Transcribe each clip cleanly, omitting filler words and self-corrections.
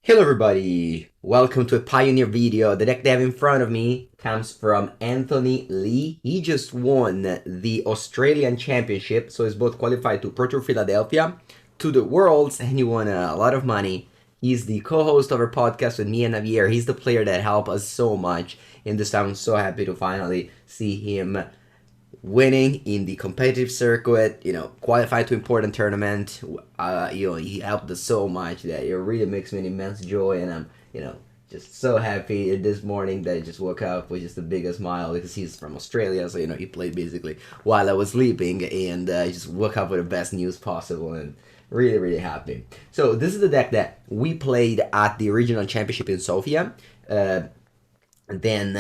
Hello everybody, welcome to a Pioneer video. The deck they have in front of me comes from Anthony Lee. He just won the Australian Championship, so he's both qualified to Pro Tour Philadelphia, to the Worlds, and he won a lot of money. He's the co-host of our podcast with me and Javier. He's the player that helped us so much in this time. I'm so happy to finally see him winning in the competitive circuit, qualified to important tournament. He helped us so much that it really makes me an immense joy, and I'm, just so happy this morning that I just woke up with just the biggest smile because he's from Australia, so he played basically while I was sleeping, and I just woke up with the best news possible, and really happy. So this is the deck that we played at the regional championship in Sofia. Then,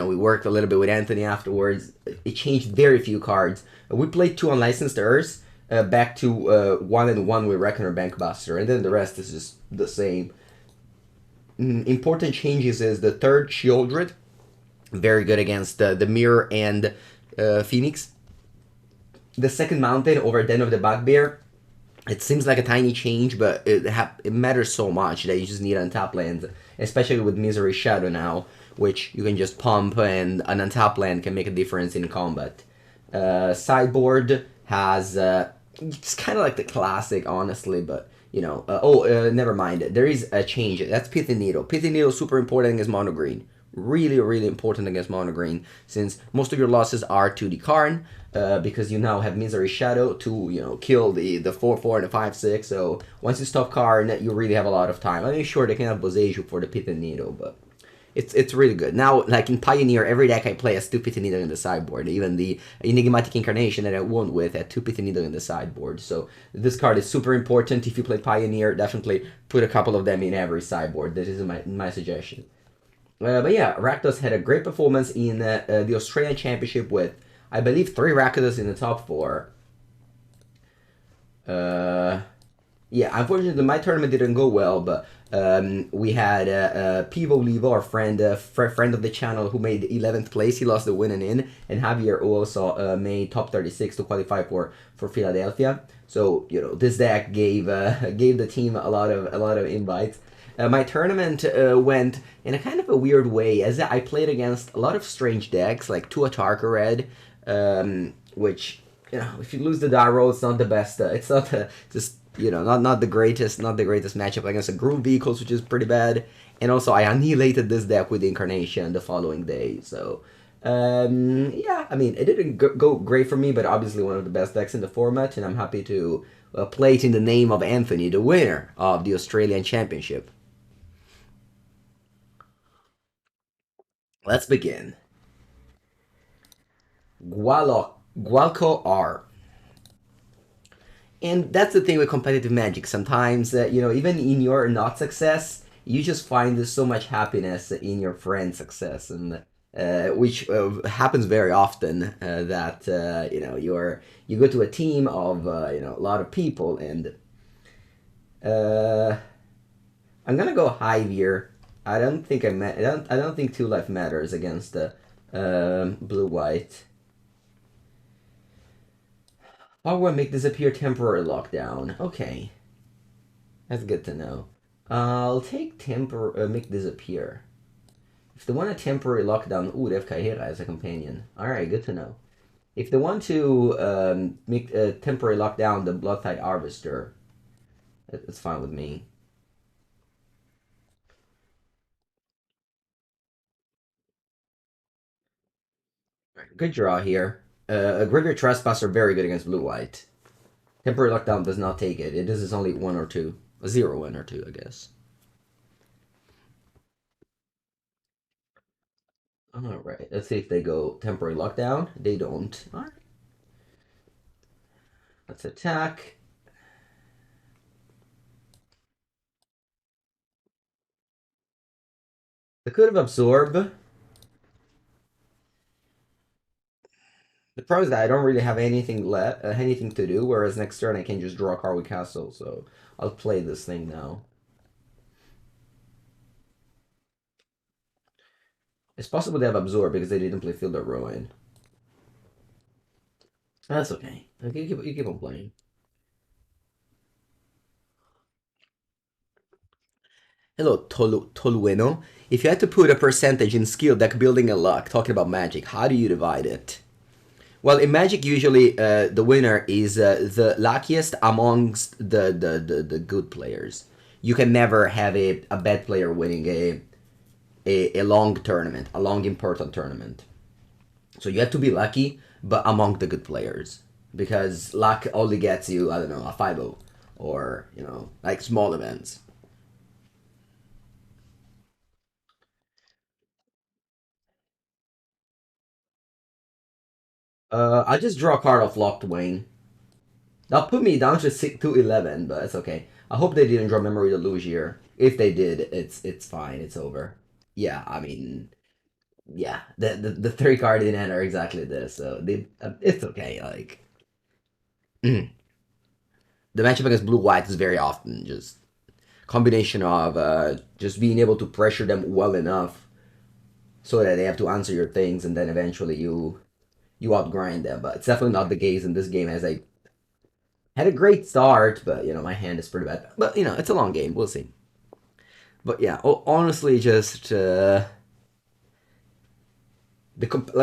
we worked a little bit with Anthony afterwards. It changed very few cards. We played 2 unlicensed Urs, back to 1-1 with Reckoner Bankbuster, and then the rest is just the same. Important changes is the third Sheoldred, very good against the Mire and Phoenix. The second Mountain over Den of the Bugbear. It seems like a tiny change, but it matters so much that you just need untap lands, especially with Misery Shadow now, which you can just pump, and an untap land can make a difference in combat. Sideboard has, it's kind of like the classic, honestly, but, never mind. There is a change. That's Pithing Needle. Pithing Needle is super important against mono green. Really important against mono green, since most of your losses are to the Karn, because you now have Misery Shadow to, kill the 4/4 and the 5/6, so once you stop Karn, you really have a lot of time. I mean, sure, they can have Boseiju for the Pithing Needle, but it's really good. Now, like in Pioneer, every deck I play has 2 Pithing Needle in the sideboard. Even the Enigmatic Incarnation that I won with had 2 Pithing Needle in the sideboard, so this card is super important. If you play Pioneer, definitely put a couple of them in every sideboard. This is my suggestion. But yeah, Rakdos had a great performance in the Australian Championship with, I believe, 3 Rakdos in the top 4. Yeah, unfortunately, my tournament didn't go well, but we had Pivo Levo, our friend of the channel, who made 11th place. He lost the win and in, and Javier, who also made top 36 to qualify for Philadelphia. So this deck gave the team a lot of invites. My tournament went in a kind of a weird way, as I played against a lot of strange decks, like 2 Atarka Red, which, if you lose the die roll, it's not the best. It's not not the greatest matchup against a Groove Vehicles, which is pretty bad. And also, I annihilated this deck with the Incarnation the following day. So, yeah, I mean, it didn't go great for me, but obviously one of the best decks in the format, and I'm happy to play it in the name of Anthony, the winner of the Australian Championship. Let's begin. Gualco R. And that's the thing with competitive Magic. Sometimes, even in your not success, you just find so much happiness in your friend's success, and which happens very often. That you go to a team of a lot of people, and I'm gonna go Hive here. I don't think I don't think 2 life matters against the blue white. Power make disappear temporary lockdown. Okay, that's good to know. I'll take make disappear. If they want a temporary lockdown, ooh, they have Kaihera as a companion. All right, good to know. If they want to make a temporary lockdown the Bloodtithe Harvester, it's fine with me. Good draw here. A Graveyard Trespasser very good against blue-white. Temporary Lockdown does not take it. This is only 1 or 2. A 0, 1 or 2, I guess. Alright, let's see if they go Temporary Lockdown. They don't. Alright. Let's attack. They could have Absorb. The problem is that I don't really have anything anything to do, whereas next turn I can just draw a card with Castle, so I'll play this thing now. It's possible they have Absorb because they didn't play Field of Ruin. That's okay. You keep on playing. Hello, Tolueno. If you had to put a percentage in skill, deck building, and luck, talking about Magic, how do you divide it? Well, in Magic, usually the winner is the luckiest amongst the good players. You can never have a bad player winning a long tournament, a long important tournament. So you have to be lucky, but among the good players. Because luck only gets you, I don't know, a 5 or, like small events. I just draw a card of Locthwain. That'll put me down to 11, but it's okay. I hope they didn't draw Memory to Lose here. If they did, it's fine. It's over. Yeah, I mean, yeah, the three cards in hand are exactly this, so it's okay. Like the matchup against blue white is very often just combination of just being able to pressure them well enough so that they have to answer your things, and then eventually you outgrind them. But it's definitely not the case in this game. As I had a great start, but my hand is pretty bad. But it's a long game. We'll see. But yeah, honestly, just I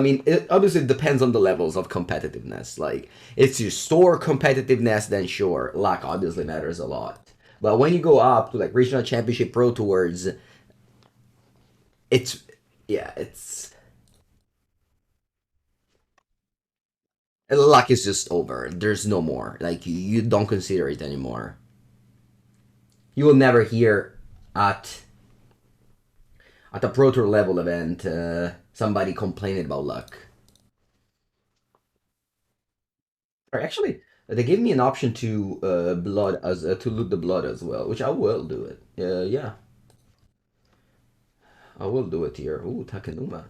mean, it obviously depends on the levels of competitiveness. Like, it's your store competitiveness, then sure, luck obviously matters a lot. But when you go up to like regional championship pro tours, it's yeah, it's luck is just over. There's no more. Like you don't consider it anymore. You will never hear at a pro tour level event somebody complaining about luck. Or actually, they gave me an option to blood as to loot the blood as well, which I will do it. Yeah, I will do it here. Ooh, Takenuma.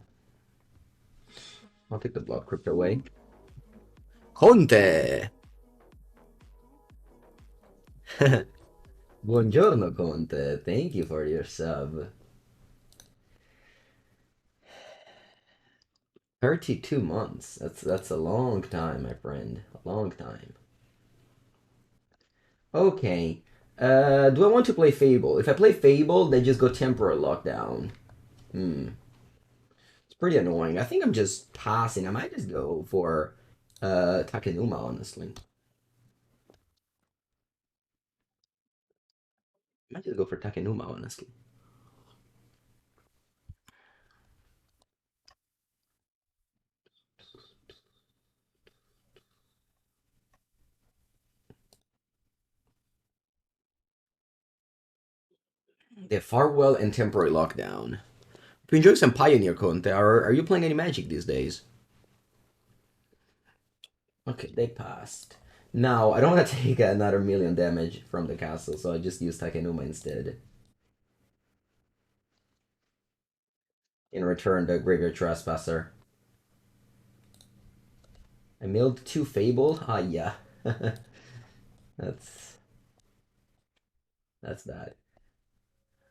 I'll take the Blood Crypt away. Conte! Buongiorno, Conte. Thank you for your sub. 32 months. That's a long time, my friend. A long time. Okay. Do I want to play Fable? If I play Fable, they just go temporal lockdown. Hmm. It's pretty annoying. I think I'm just passing. I might just go for Takenuma, honestly. I might just go for Takenuma, honestly. Yeah, Farewell and Temporary Lockdown. If you enjoy some Pioneer content, are you playing any Magic these days? Okay, they passed. Now, I don't want to take another million damage from the castle, so I just use Takenuma instead. In return, the Graveyard Trespasser. I milled 2 Fable? Ah, yeah. that's that's bad.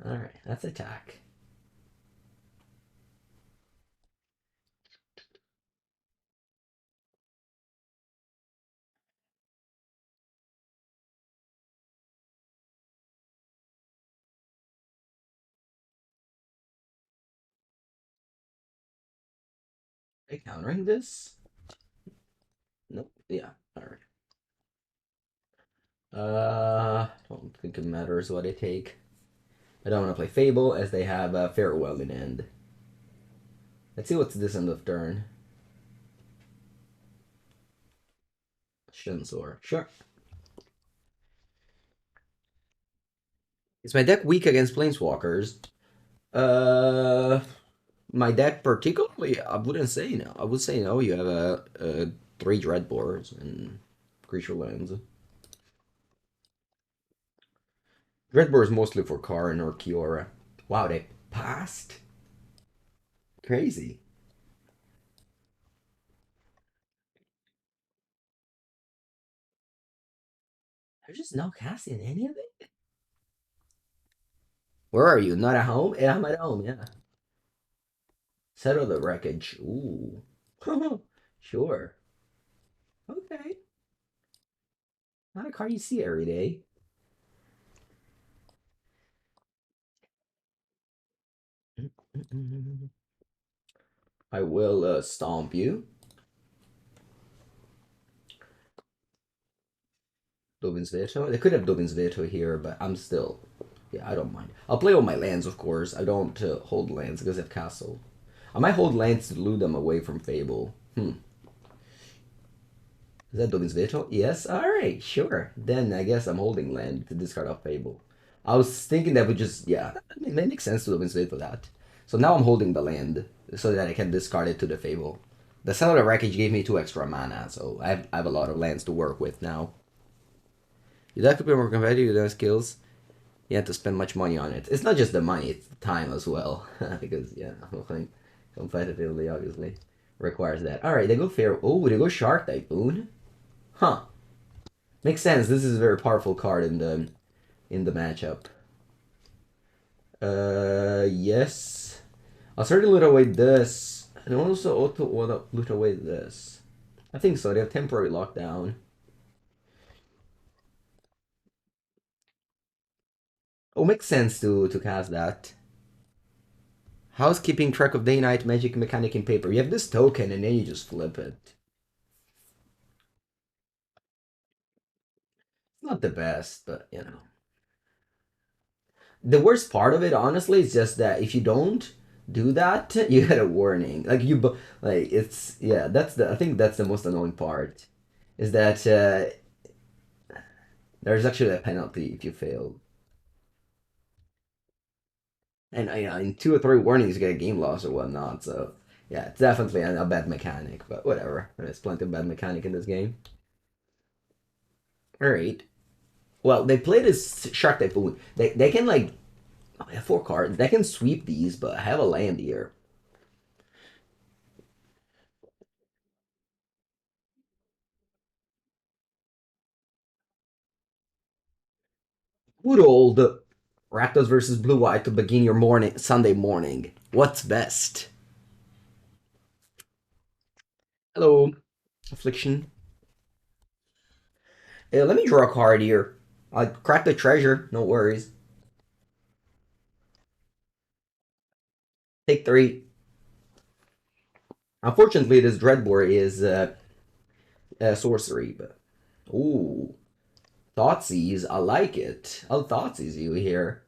Alright, that's attack. Are you countering this? Nope. Yeah. Alright. Don't think it matters what I take. I don't want to play Fable as they have Farewell in end. Let's see what's this end of turn. Shinsor. Sure. Is my deck weak against Planeswalkers? Uh, my deck particularly, I wouldn't say no. I would say no. You have a 3 Dreadbores and creature lands. Dreadbore is mostly for Karn or Kiora. Wow, they passed? Crazy. There's just no casting any of it? Where are you? Not at home? Yeah, I'm at home, yeah. Settle the wreckage. Ooh. Sure. Okay. Not a card you see every day. I will stomp you. Dovin's Veto. They could have Dovin's Veto here, but I'm still... Yeah, I don't mind. I'll play all my lands, of course. I don't hold lands because I have Castle. I might hold lands to lure them away from Fable. Is that Dovin's Veto? Yes? Alright, sure. Then I guess I'm holding land to discard off Fable. I was thinking that would just... Yeah, it makes sense to Dovin's Veto that. So now I'm holding the land so that I can discard it to the Fable. The Cellular Wreckage gave me 2 extra mana, so I have a lot of lands to work with now. You'd like to be more competitive with those skills. You have to spend much money on it. It's not just the money, it's the time as well. Because, yeah, competitively, obviously, requires that. Alright, they go fair. Oh, they go Shark Typhoon. Huh. Makes sense. This is a very powerful card in the matchup. Yes. I'll start to loot away this. And also auto loot away this. I think so. They have temporary lockdown. Oh, makes sense to cast that. How's keeping track of day-night magic mechanic in paper? You have this token and then you just flip it. It's not the best, but you know. The worst part of it, honestly, is just that if you don't do that, you get a warning. Like it's yeah. I think that's the most annoying part, is that there's actually a penalty if you fail. And in 2 or 3 warnings, you get a game loss or whatnot. So yeah, it's definitely a bad mechanic. But whatever, there's plenty of bad mechanic in this game. All right. Well, they play this Shark Typhoon. They can like I have 4 cards. They can sweep these, but I have a land here. Good old Rakdos versus Blue White to begin your morning Sunday morning. What's best? Hello, Affliction. Let me draw a card here. I'll crack the treasure. No worries. Take 3. Unfortunately, this Dreadbore is sorcery, but ooh, Thoughtseize. I like it. I'll Thoughtseize you here.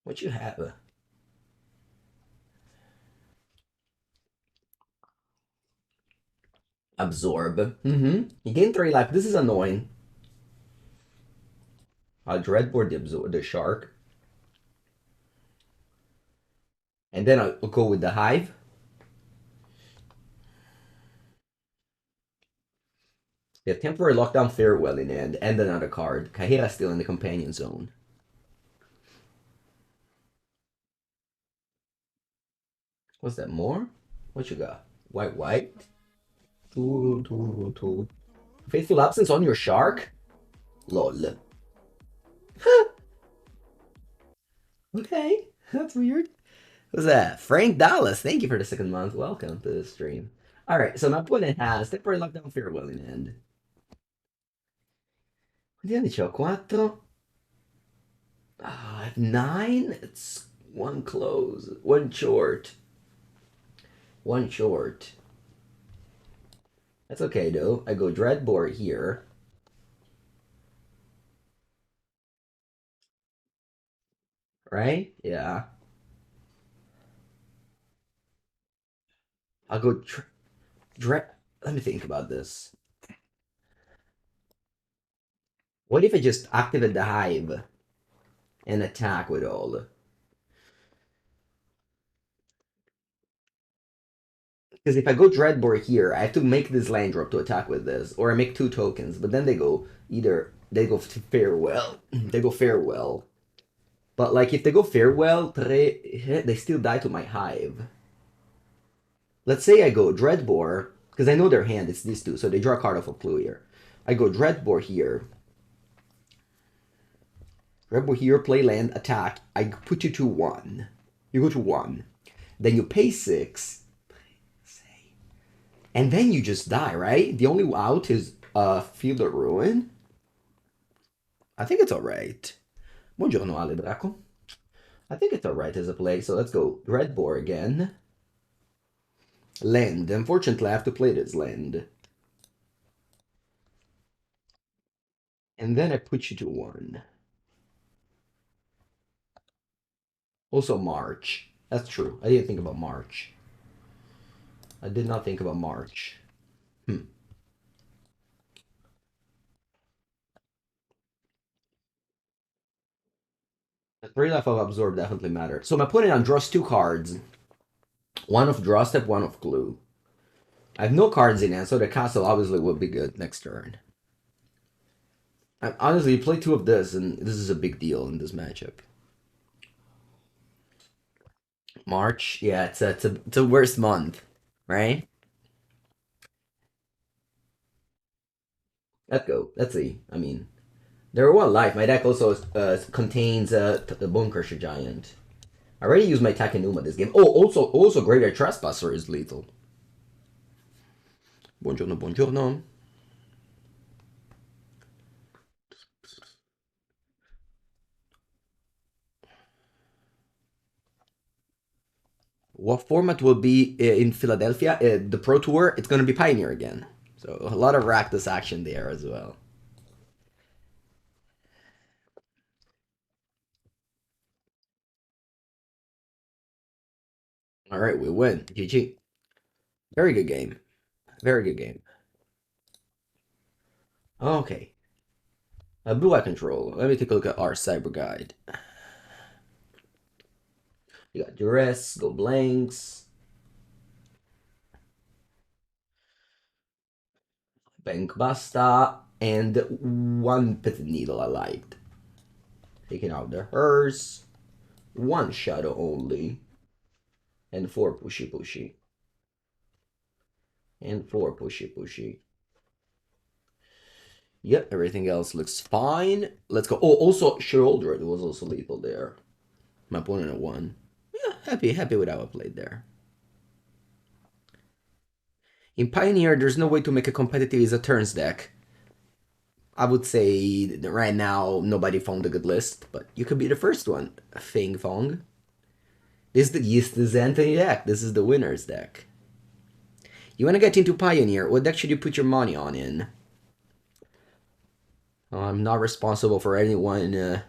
What you have? Absorb. You gain 3 life. This is annoying. I'll Dreadbore the shark. And then I'll go with the Hive. They have temporary lockdown Farewell in hand, and another card. Kahira still in the companion zone. What's that, more? What you got? White, white? Faithful Absence on your shark? Lol. Okay, that's weird. What's that? Frank Dallas, thank you for the 2nd month. Welcome to the stream. Alright, so my opponent has temporary lockdown Farewell in hand. Quanti anni c'ho? 4? I have 9? It's 1 close. 1 short. 1 short. That's okay though. I go Dreadbore here. Right? Yeah. I'll go let me think about this. What if I just activate the Hive and attack with all? Because if I go Dreadbore here, I have to make this land drop to attack with this, or I make 2 tokens. But then they go Farewell. They go Farewell. But like if they go Farewell, they still die to my Hive. Let's say I go Dreadbore, because I know their hand, it's these 2, so they draw a card off a clue here. I go Dreadbore here. Dreadbore here, play land, attack. I put you to 1. You go to 1. Then you pay 6. And then you just die, right? The only out is Field of Ruin. I think it's alright. Buongiorno, Ale Draco. I think it's alright as a play, so let's go Dreadbore again. Land. Unfortunately, I have to play this land. And then I put you to 1. Also March. That's true. I didn't think about March. I did not think about March. Hmm. The 3 life of Absorb definitely matter. So my opponent now draws 2 cards. One of Draw Step, one of Clue. I have no cards in hand, so the castle obviously will be good next turn. And honestly, you play 2 of this, and this is a big deal in this matchup. March, yeah, it's a worst month, right? Let's go. Let's see. I mean, there are 1 life. My deck also contains the Bonecrusher Giant. I already used my Takenuma this game. Oh, also Graveyard Trespasser is lethal. Buongiorno, buongiorno. What format will be in Philadelphia? The Pro Tour, it's going to be Pioneer again. So a lot of Rakdos action there as well. All right, we win. GG. Very good game. Very good game. Okay. Blue Eye Control. Let me take a look at our Cyber Guide. You got Duress, Go Blanks, Bankbuster, and 1 Pithing Needle I liked. Taking out the hers, 1 Shadow only, and 4 Pushy Pushy. And 4 Pushy Pushy. Yep, everything else looks fine. Let's go. Oh, also Sheoldred was also lethal there. My opponent at 1. Yeah, happy with how I played there. In Pioneer, there's no way to make a competitive as a turns deck. I would say that right now nobody found a good list, but you could be the first one. Fing Fong. This is the Anthony deck. This is the winner's deck. You want to get into Pioneer? What deck should you put your money on in? I'm not responsible for anyone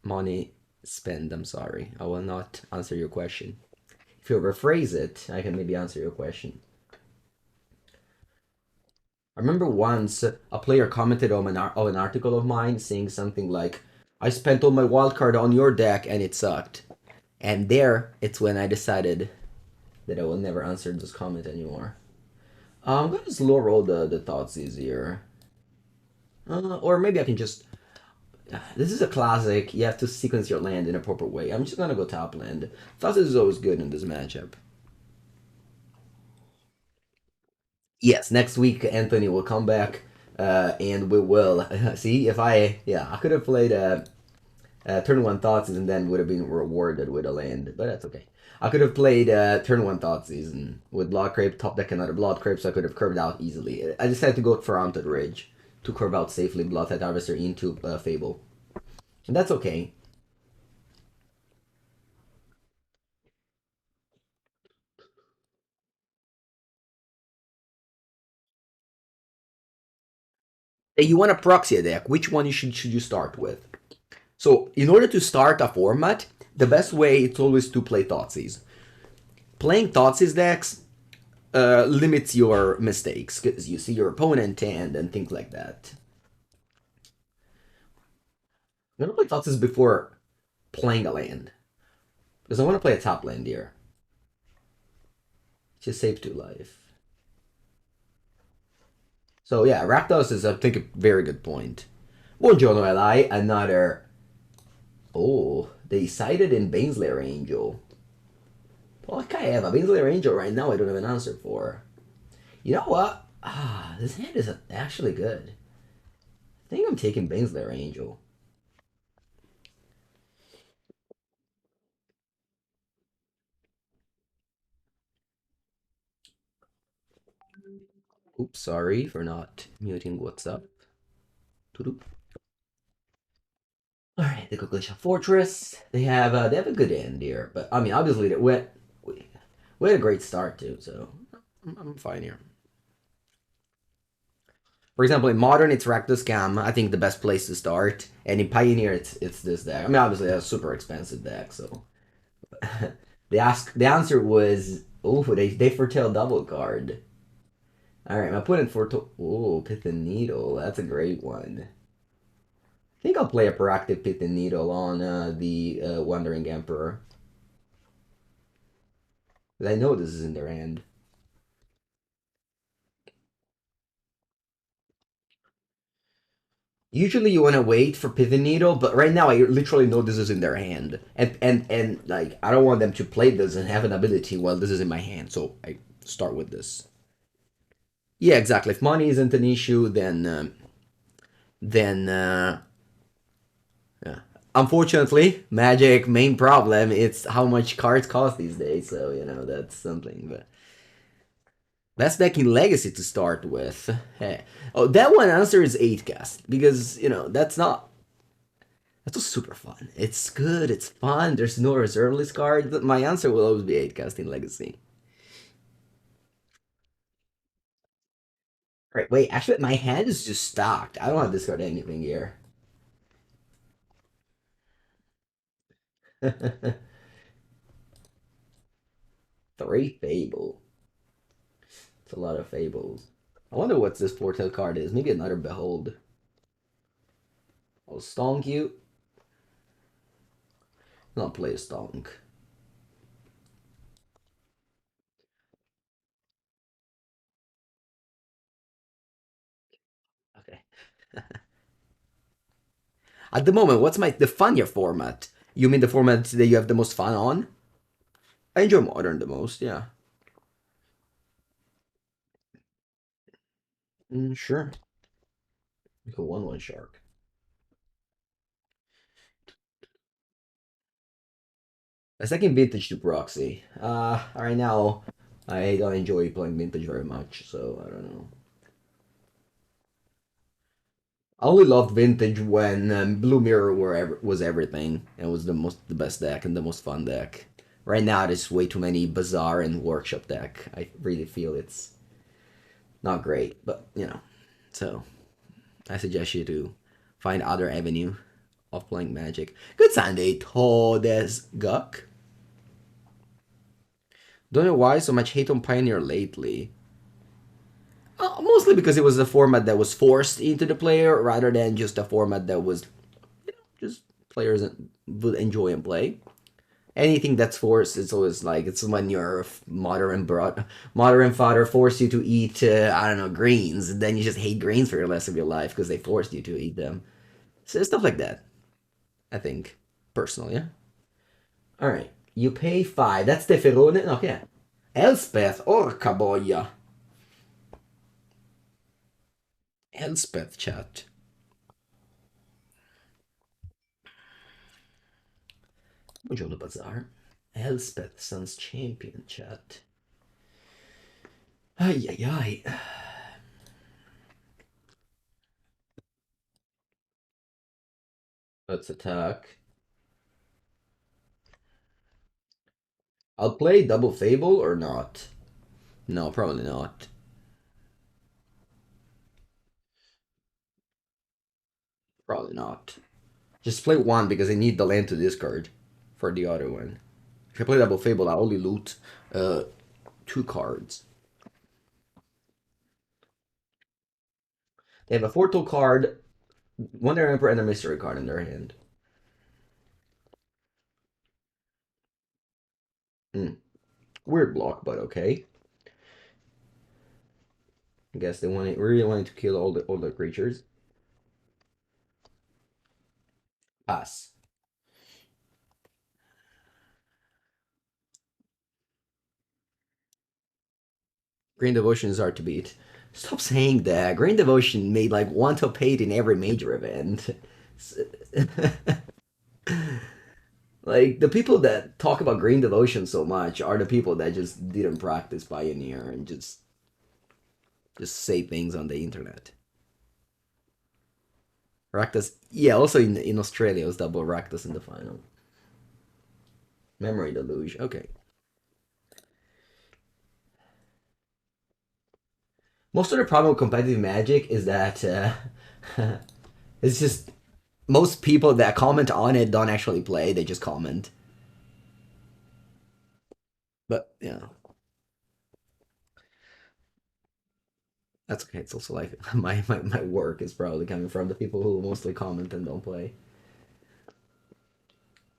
money spend. I'm sorry. I will not answer your question. If you rephrase it, I can maybe answer your question. I remember once a player commented on an article of mine saying something like, I spent all my wildcard on your deck and it sucked. And there, it's when I decided that I will never answer this comment anymore. I'm going to slow roll the Thoughtseize here. Or maybe I can just... This is a classic. You have to sequence your land in a proper way. I'm just going to go top land. Thoughtseize is always good in this matchup. Yes, next week Anthony will come back, and we will see if I could have played turn 1 Thoughtseize and then would have been rewarded with a land, but that's okay. I could have played turn 1 Thoughtseize and with Blood Crypt, top deck another Blood Crypt, so I could have curved out easily. I decided to go for Haunted Ridge to curve out safely Bloodtithe Harvester into Fable, and that's okay. You want a proxy deck? Which one should you start with? So in order to start a format, the best way is always to play Thoughtseize. Playing Thoughtseize decks limits your mistakes because you see your opponent and things like that. I'm gonna play Thoughtseize before playing a land because I want to play a top land here. Just save 2 life. So yeah, Rakdos is I think a very good point. Buongiorno Li, another. Oh, they cited in Baneslayer Angel. Well, I have a Baneslayer Angel right now. I don't have an answer for. You know what? This hand is actually good. I think I'm taking Baneslayer Angel. Oops, sorry for not muting what's up. Alright, the Glacial Fortress. They have a good end here, but I mean obviously we had a great start too, so I'm fine here. For example, in Modern, it's Rakdos Scam. I think the best place to start, and in Pioneer, it's this deck. I mean, obviously, a super expensive deck. So the answer was they foretell double card. All right, my opponent foretell Pithing Needle. That's a great one. I think I'll play a proactive Pithing Needle on the Wandering Emperor. Because I know this is in their hand. Usually you want to wait for Pithing Needle, but right now I literally know this is in their hand. And like, I don't want them to play this and have an ability while this is in my hand, so I start with this. Yeah, exactly. If money isn't an issue, then yeah. Unfortunately, Magic main problem it's how much cards cost these days. So you know that's something. But best deck in Legacy to start with. Hey. Oh, that one answer is 8-cast because you know that's just super fun. It's good. It's fun. There's no reserve list card. My answer will always be 8-cast in Legacy. Right. Wait. Actually, my hand is just stocked. I don't want to discard anything here. 3 Fable. It's a lot of Fables. I wonder what this foretell card is. Maybe another Behold. I'll stonk you. Not play a stonk. Okay. At the moment, what's the funnier format? You mean the format that you have the most fun on? I enjoy Modern the most, yeah. Sure. Like a 1/1 shark. A second vintage to proxy. Right now, I don't enjoy playing vintage very much, so I don't know. I only loved vintage when Blue Mirror was everything and was the best deck and the most fun deck. Right now, there's way too many Bazaar and Workshop deck. I really feel it's not great, but you know. So I suggest you to find other avenue of playing Magic. Good Sunday, Todes Guk. Don't know why so much hate on Pioneer lately. Mostly because it was a format that was forced into the player rather than just a format that was, you know, just players would enjoy and play. Anything that's forced, it's always like it's when your mother and father force you to eat, I don't know, greens, and then you just hate greens for the rest of your life because they forced you to eat them. So stuff like that. I think personally, yeah. All right, you pay 5. That's the Ferone. Okay, Elspeth Orcaboya. Elspeth chat. Buongiorno Bazaar. Elspeth Sun's champion chat. Ay ay ay. Let's attack. I'll play double Fable or not? No, probably not. Probably not. Just play one because I need the land to discard for the other one. If I play double Fable, I only loot 2 cards. They have a Fortal card, Wonder Emperor, and a Mystery card in their hand. Weird block, but okay. I guess they really wanted to kill all the creatures. Pass. Green Devotion is hard to beat. Stop saying that. Green Devotion made like 1 top 8 in every major event. Like, the people that talk about Green Devotion so much are the people that just didn't practice Pioneer and just say things on the internet. Rakdos. Yeah, also in Australia it was double Rakdos in the final. Memory Deluge. Okay. Most of the problem with competitive Magic is that it's just most people that comment on it don't actually play. They just comment. But yeah, that's okay. It's also like my work is probably coming from the people who mostly comment and don't play.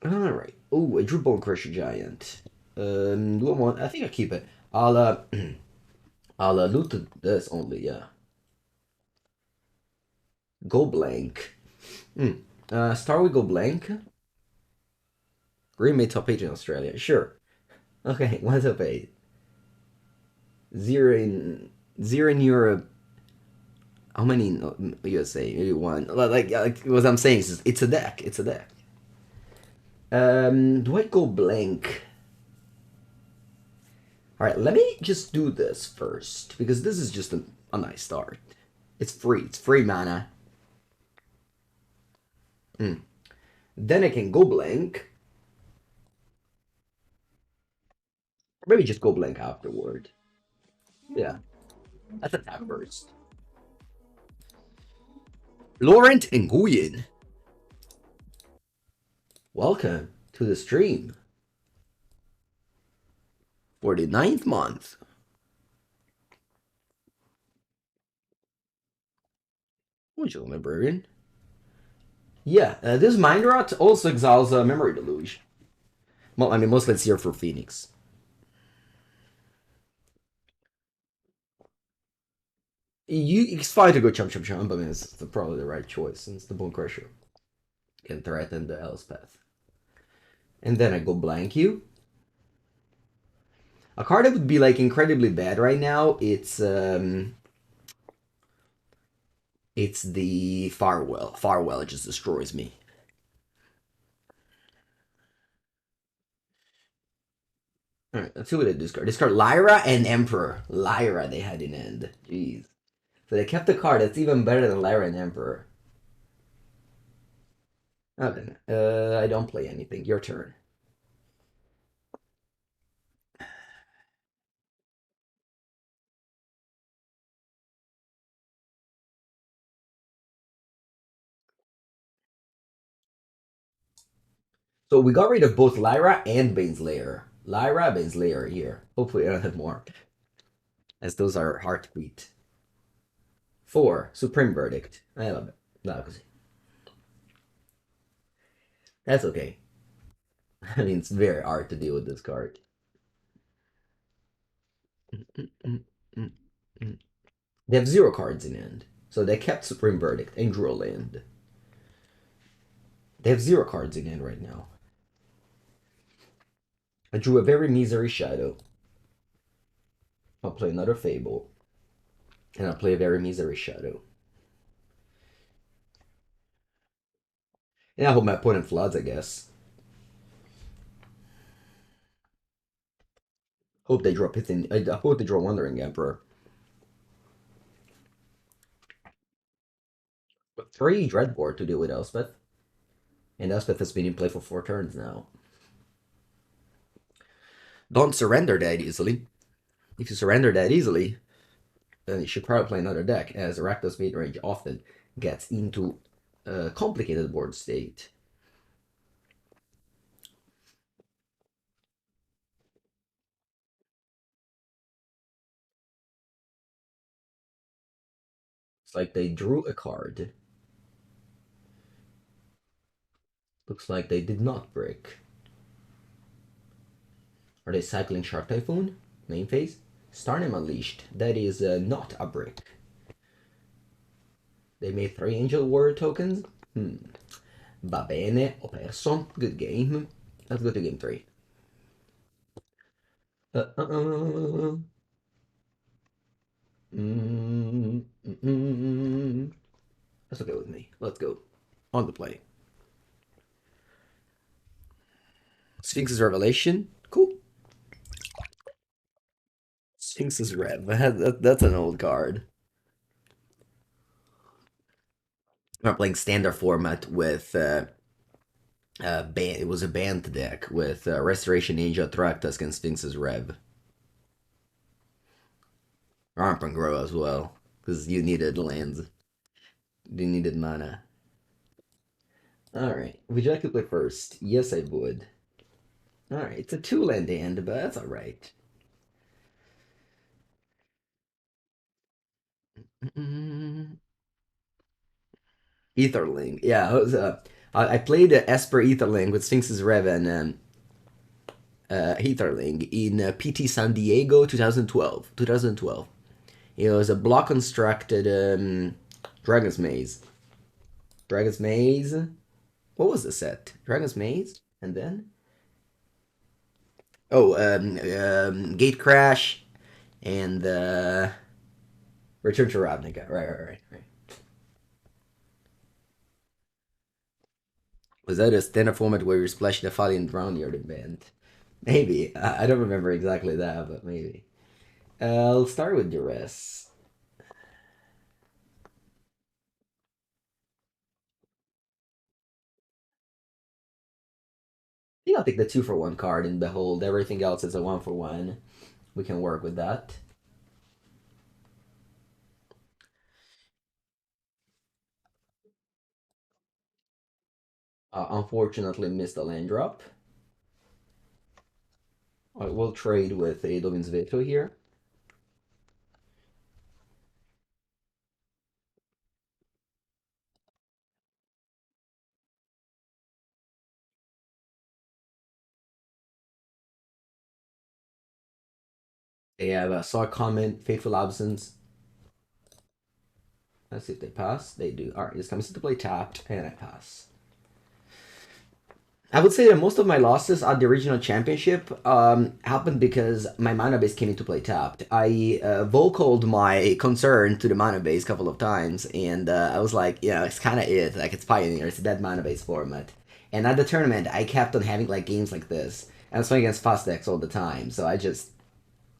All right. Oh, I drew Bonecrusher Giant. Do I want? I think I keep it. I'll I'll loot this only. Yeah. Go blank. Start with go blank. Green made top 8 in Australia. Sure. Okay, what's top 8? Zero in Europe. How many in USA? Maybe one. Like what I'm saying is it's a deck. It's a deck. Do I go blank? Alright, let me just do this first. Because this is just a nice start. It's free. It's free mana. Then I can go blank. Maybe just go blank afterward. Yeah. That's attack first. Laurent and Nguyen. Welcome to the stream. For the 9th month. Would you, librarian? Yeah, this Mind Rot also exiles a Memory Deluge. Well, I mean, mostly it's here for Phoenix. It's fine to go chump chump chump. I mean, it's probably the right choice since the Bonecrusher can threaten the Elspeth. And then I go blank you. A card that would be like incredibly bad right now. It's the Farewell. Farewell just destroys me. Alright, let's see what they discard. Discard Lyra and Emperor. Lyra they had in end. Jeez. So they kept the card that's even better than Lyra and Emperor. Okay. I don't play anything. Your turn. So we got rid of both Lyra and Baneslayer. Lyra, Baneslayer here. Hopefully I don't have more. As those are heartbeat. 4. Supreme Verdict. I love it. No, that's okay. I mean, it's very hard to deal with this card. They have 0 cards in end. So they kept Supreme Verdict and drew a land. They have 0 cards in hand right now. I drew a very misery Shadow. I'll play another Fable. And I'll play a very misery Shadow. And I hope my opponent floods, I guess. Hope they draw Pithing. I hope they draw Wandering Emperor. But 3 Dreadbore to deal with Elspeth. And Elspeth has been in play for 4 turns now. Don't surrender that easily. If you surrender that easily, then you should probably play another deck, as Rakdos Midrange often gets into a complicated board state. It's like they drew a card. Looks like they did not break. Are they cycling Shark Typhoon? Main phase? Starname Unleashed. That is not a brick. They made 3 Angel Warrior tokens? Va bene, ho perso. Good game. Let's go to game 3. That's okay with me. Let's go. On the play. Sphinx's Revelation. Cool. Sphinx's Rev. That's an old card. I'm playing standard format with it was a banned deck with Restoration Ninja, Traktas, and Sphinx's Rev. Ramp and Grow as well, because you needed lands. You needed mana. Alright, would you like to play first? Yes, I would. Alright, it's a 2-land hand, but that's alright. Etherling. Yeah, I played Esper Etherling with Sphinx's Rev and Etherling in PT San Diego 2012. 2012. It was a block constructed Dragon's Maze. Dragon's Maze. What was the set? Dragon's Maze? And then? Oh, Gate Crash and Return to Ravnica. Right. Was that a standard format where you're splashing the Folly and Drown near the band? Maybe. I don't remember exactly that, but maybe. I'll start with Duress. I think I'll take the 2-for-1 card and behold. Everything else is a 1-for-1. We can work with that. Unfortunately, missed the land drop. I will trade with Eidolon's Veto here. They have a Saw Comment, Fateful Absence. Let's see if they pass. They do. Alright, this comes into play tapped, and I pass. I would say that most of my losses at the regional championship happened because my mana base came into play tapped. I vocaled my concern to the mana base a couple of times, and I was like, yeah, it's kind of it. Like, it's Pioneer, it's a dead mana base format. And at the tournament, I kept on having like games like this. And I was playing against fast decks all the time, so I just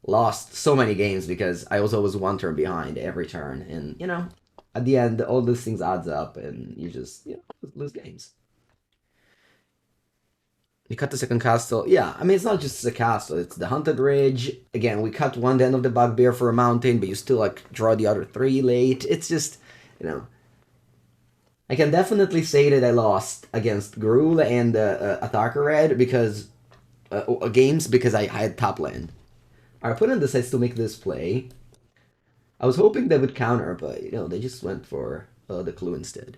lost so many games because I was always one turn behind every turn. And, you know, at the end, all these things adds up, and you just, lose games. You cut the second castle. Yeah, I mean, it's not just the castle. It's the Haunted Ridge. Again, we cut one end of the Bugbear for a mountain, but you still, like, draw the other 3 late. It's just, you know... I can definitely say that I lost against Gruul and Attacker Red because... games because I had top land. Our opponent decides to make this play. I was hoping they would counter, but, they just went for the clue instead.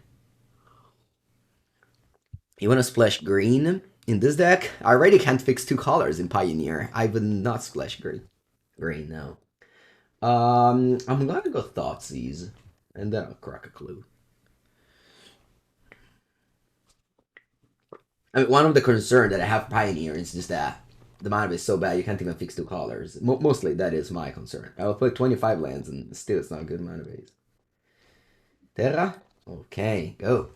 You want to splash green in this deck? I already can't fix 2 colors in Pioneer. I would not splash green. Green, no. I'm gonna go Thoughtseize, and then I'll crack a clue. I mean, one of the concerns that I have Pioneer is just that the mana is so bad you can't even fix 2 colors. Mostly that is my concern. I will play 25 lands and still it's not a good mana base. Terra? Okay, go.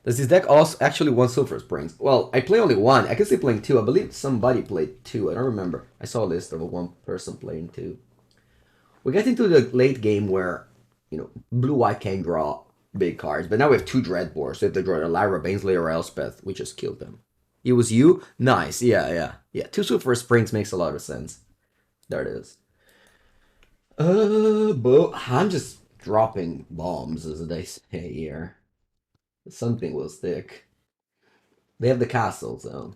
Does this deck also actually want Sulfurous Springs? Well, I play only 1. I can see playing 2. I believe somebody played 2. I don't remember. I saw a list of one person playing 2. We get into the late game where, blue-white can draw big cards. But now we have 2 Dreadbore, so if they draw a Lyra, Banesley, or Elspeth, we just killed them. It was you? Nice. Yeah. 2 Sulfurous Springs makes a lot of sense. There it is. But I'm just dropping bombs, as they say here. Something will stick. They have the castle, so.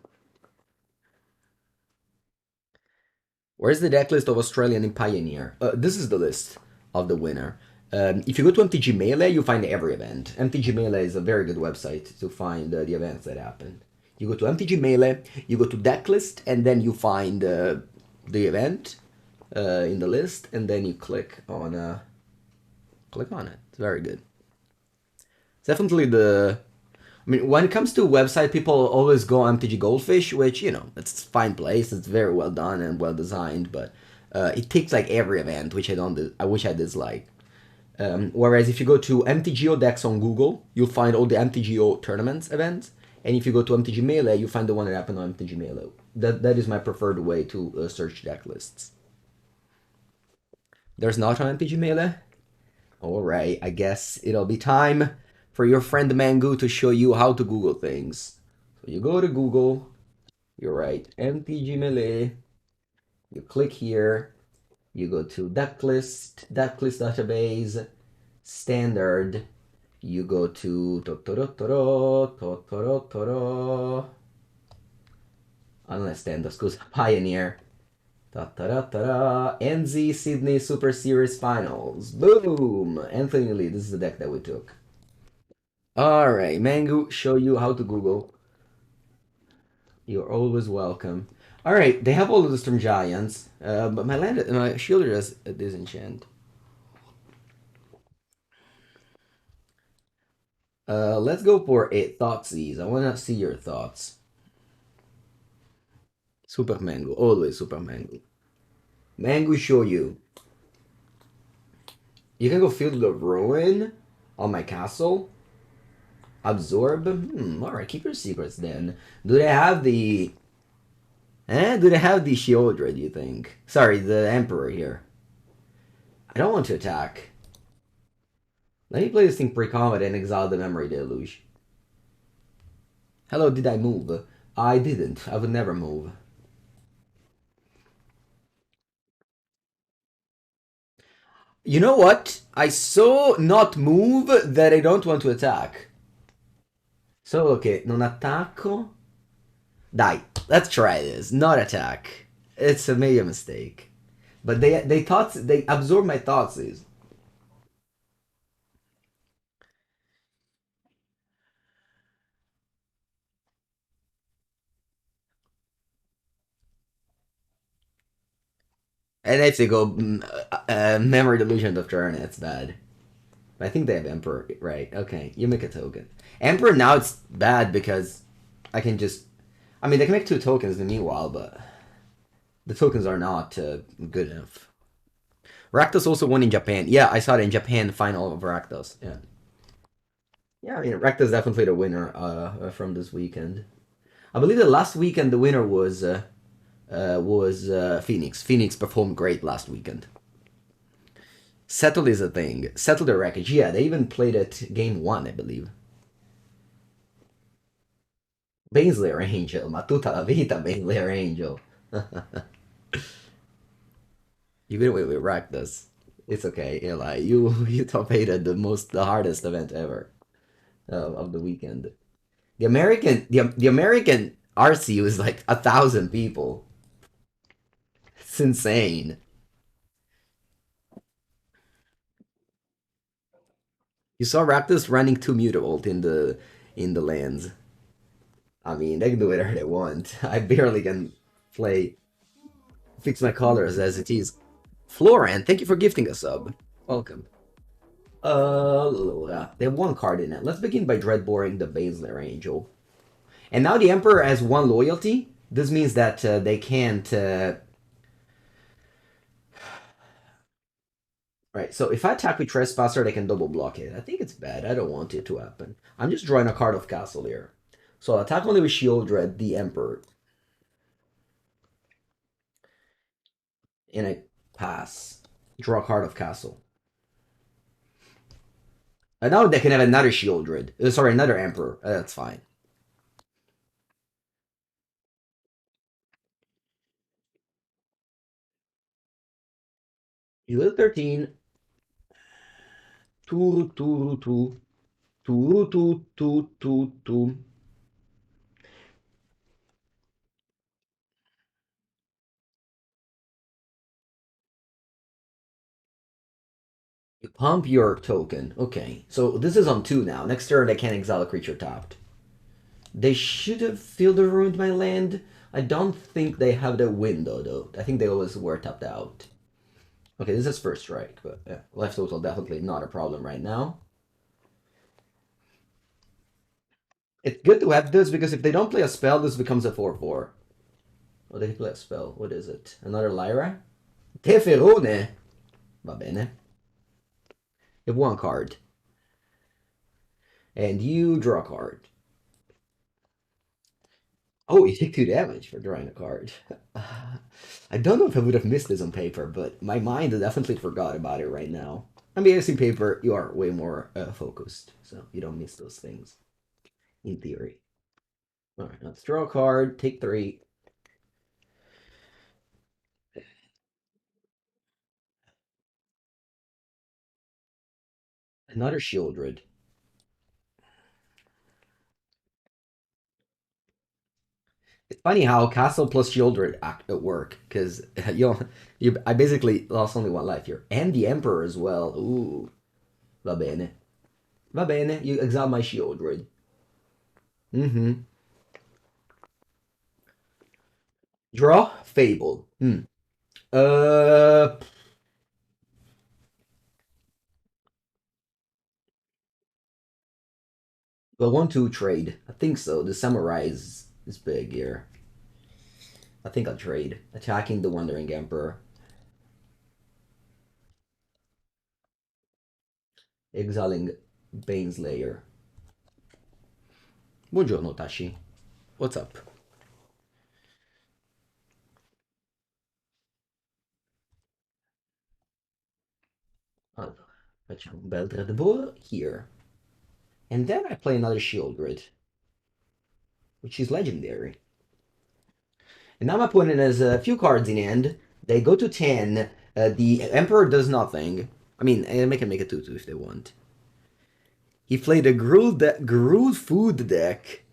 Where's the deck list of Australian in Pioneer? This is the list of the winner. If you go to MTG Melee, you find every event. MTG Melee is a very good website to find the events that happen. You go to MTG Melee, you go to deck list, and then you find the event in the list, and then you click on it. It's very good. It's definitely I mean, when it comes to website, people always go MTG Goldfish, which, it's a fine place. It's very well done and well designed, but it takes like every event, which I wish I dislike. Whereas if you go to MTGO decks on Google, you'll find all the MTGO tournaments events. And if you go to MTG Melee, you find the one that happened on MTG Melee. That is my preferred way to search deck lists. There's not on MTG Melee? Alright, I guess it'll be time for your friend Mangu to show you how to Google things. So you go to Google, you write MTG Melee, you click here, you go to decklist database, standard, you go to unless then scusa, Pioneer. NZ Sydney Super Series Finals. Boom! Anthony Lee, this is the deck that we took. Alright, Mangu, show you how to Google. You're always welcome. Alright, they have all of the Storm Giants, but my Sheoldred has a disenchant. Let's go for a Thoughtseize. I want to see your thoughts. Super Mango, always Super Mango. Mango show you. You can go Field of Ruin on my castle. Absorb. Alright, keep your secrets then. Do they have the... Do they have the Sheoldred, you think? Sorry, the Emperor here. I don't want to attack. Let me play this thing pre-combat and exile the Memory Deluge. Hello, did I move? I didn't. I would never move. You know what? I so not move that I don't want to attack. Solo che non attacco. Dai, let's try this. Not attack. It's a major mistake. But they absorb my Thoughtseize. And if they go Memory Delusion of turn, it's bad. But I think they have Emperor, right? Okay, you make a token. Emperor now it's bad because I can just... I mean, they can make 2 tokens in the meanwhile, but the tokens are not good enough. Rakdos also won in Japan. Yeah, I saw it in Japan final of Rakdos. Yeah. Yeah, I mean, Rakdos definitely the winner from this weekend. I believe the last weekend the winner was Phoenix. Phoenix performed great last weekend. Settled is a thing. Settled the wreckage. Yeah, they even played it game 1, I believe. Baneslayer Angel, ma tutta la vita Baneslayer Angel. You get away with Rakdos. It's okay, Eli. You top 8 the hardest event ever of the weekend. The American RCU is like 1,000 people. It's insane. You saw Rakdos running 2 Mutavault in the lands. I mean, they can do whatever they want. I barely can play fix my colors as it is. Floran, thank you for gifting a sub. Welcome. They have 1 card in it. Let's begin by Dreadboring the Baneslayer Angel. And now the Emperor has 1 loyalty. This means that they can't... Right, so if I attack with Trespasser, they can double block it. I think it's bad. I don't want it to happen. I'm just drawing a card of Castle here. So I'll attack only with Sheoldred, the Emperor. And I pass. Draw a card of Castle. And now they can have another Sheoldred. Sorry, another Emperor. That's fine. You live 13. Two. You pump your token. Okay, so this is on 2 now. Next turn, they can't exile a creature tapped. They should have Field of Ruined my land. I don't think they have the window, though. I think they always were tapped out. Okay, this is first strike, but yeah, life total definitely not a problem right now. It's good to have this because if they don't play a spell, this becomes a 4/4. Oh, they play a spell. What is it? Another Lyra? Teferone! Va bene. You have 1 card. And you draw a card. Oh, you take 2 damage for drawing a card. I don't know if I would have missed this on paper, but my mind definitely forgot about it right now. On BSC paper, you are way more focused, so you don't miss those things, in theory. All right, let's draw a card, take 3. Another Sheoldred. It's funny how Castle plus Sheoldred act at work, because I basically lost only 1 life here. And the Emperor as well. Ooh. Va bene. Va bene, you exile my Sheoldred. Mm-hmm. Draw? Fable. Uh... Well, 1-2 trade. I think so. The Samurai is big here. I think I'll trade. Attacking the Wandering Emperor. Exiling Baneslayer. Buongiorno, Tashi. What's up? Allora, facciamo un bel Dreadbore here. And then I play another Sheoldred, which is legendary. And now my opponent has a few cards in hand. They go to 10. The Emperor does nothing. I mean, they can make a 2-2 if they want. He played a Gruul Food deck.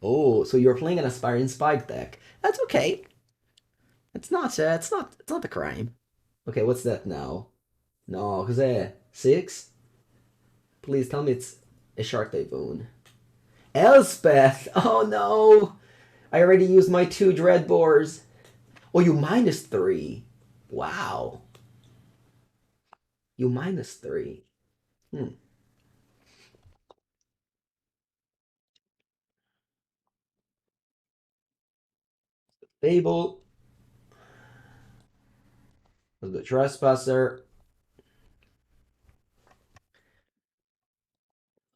Oh, so you're playing an Aspiring Spike deck. That's okay. It's not a crime. Okay, what's that now? No, cos'è? 6? Please tell me it's a Shark Typhoon. Elspeth! Oh no! I already used my 2 Dreadbores. Oh, you -3. Wow. You -3. Hmm. Fable. The Trespasser.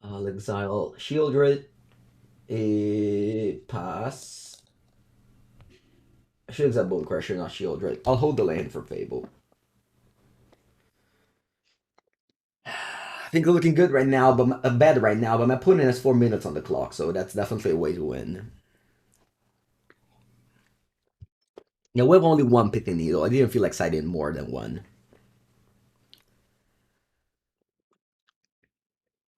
I'll exile Sheoldred. A pass. I should exile Bonecrusher, not Sheoldred. I'll hold the land for Fable. I think they're looking good right now, but bad right now. But my opponent has 4 minutes on the clock, so that's definitely a way to win. Yeah, we have only 1 Pithing Needle. I didn't feel like citing more than 1.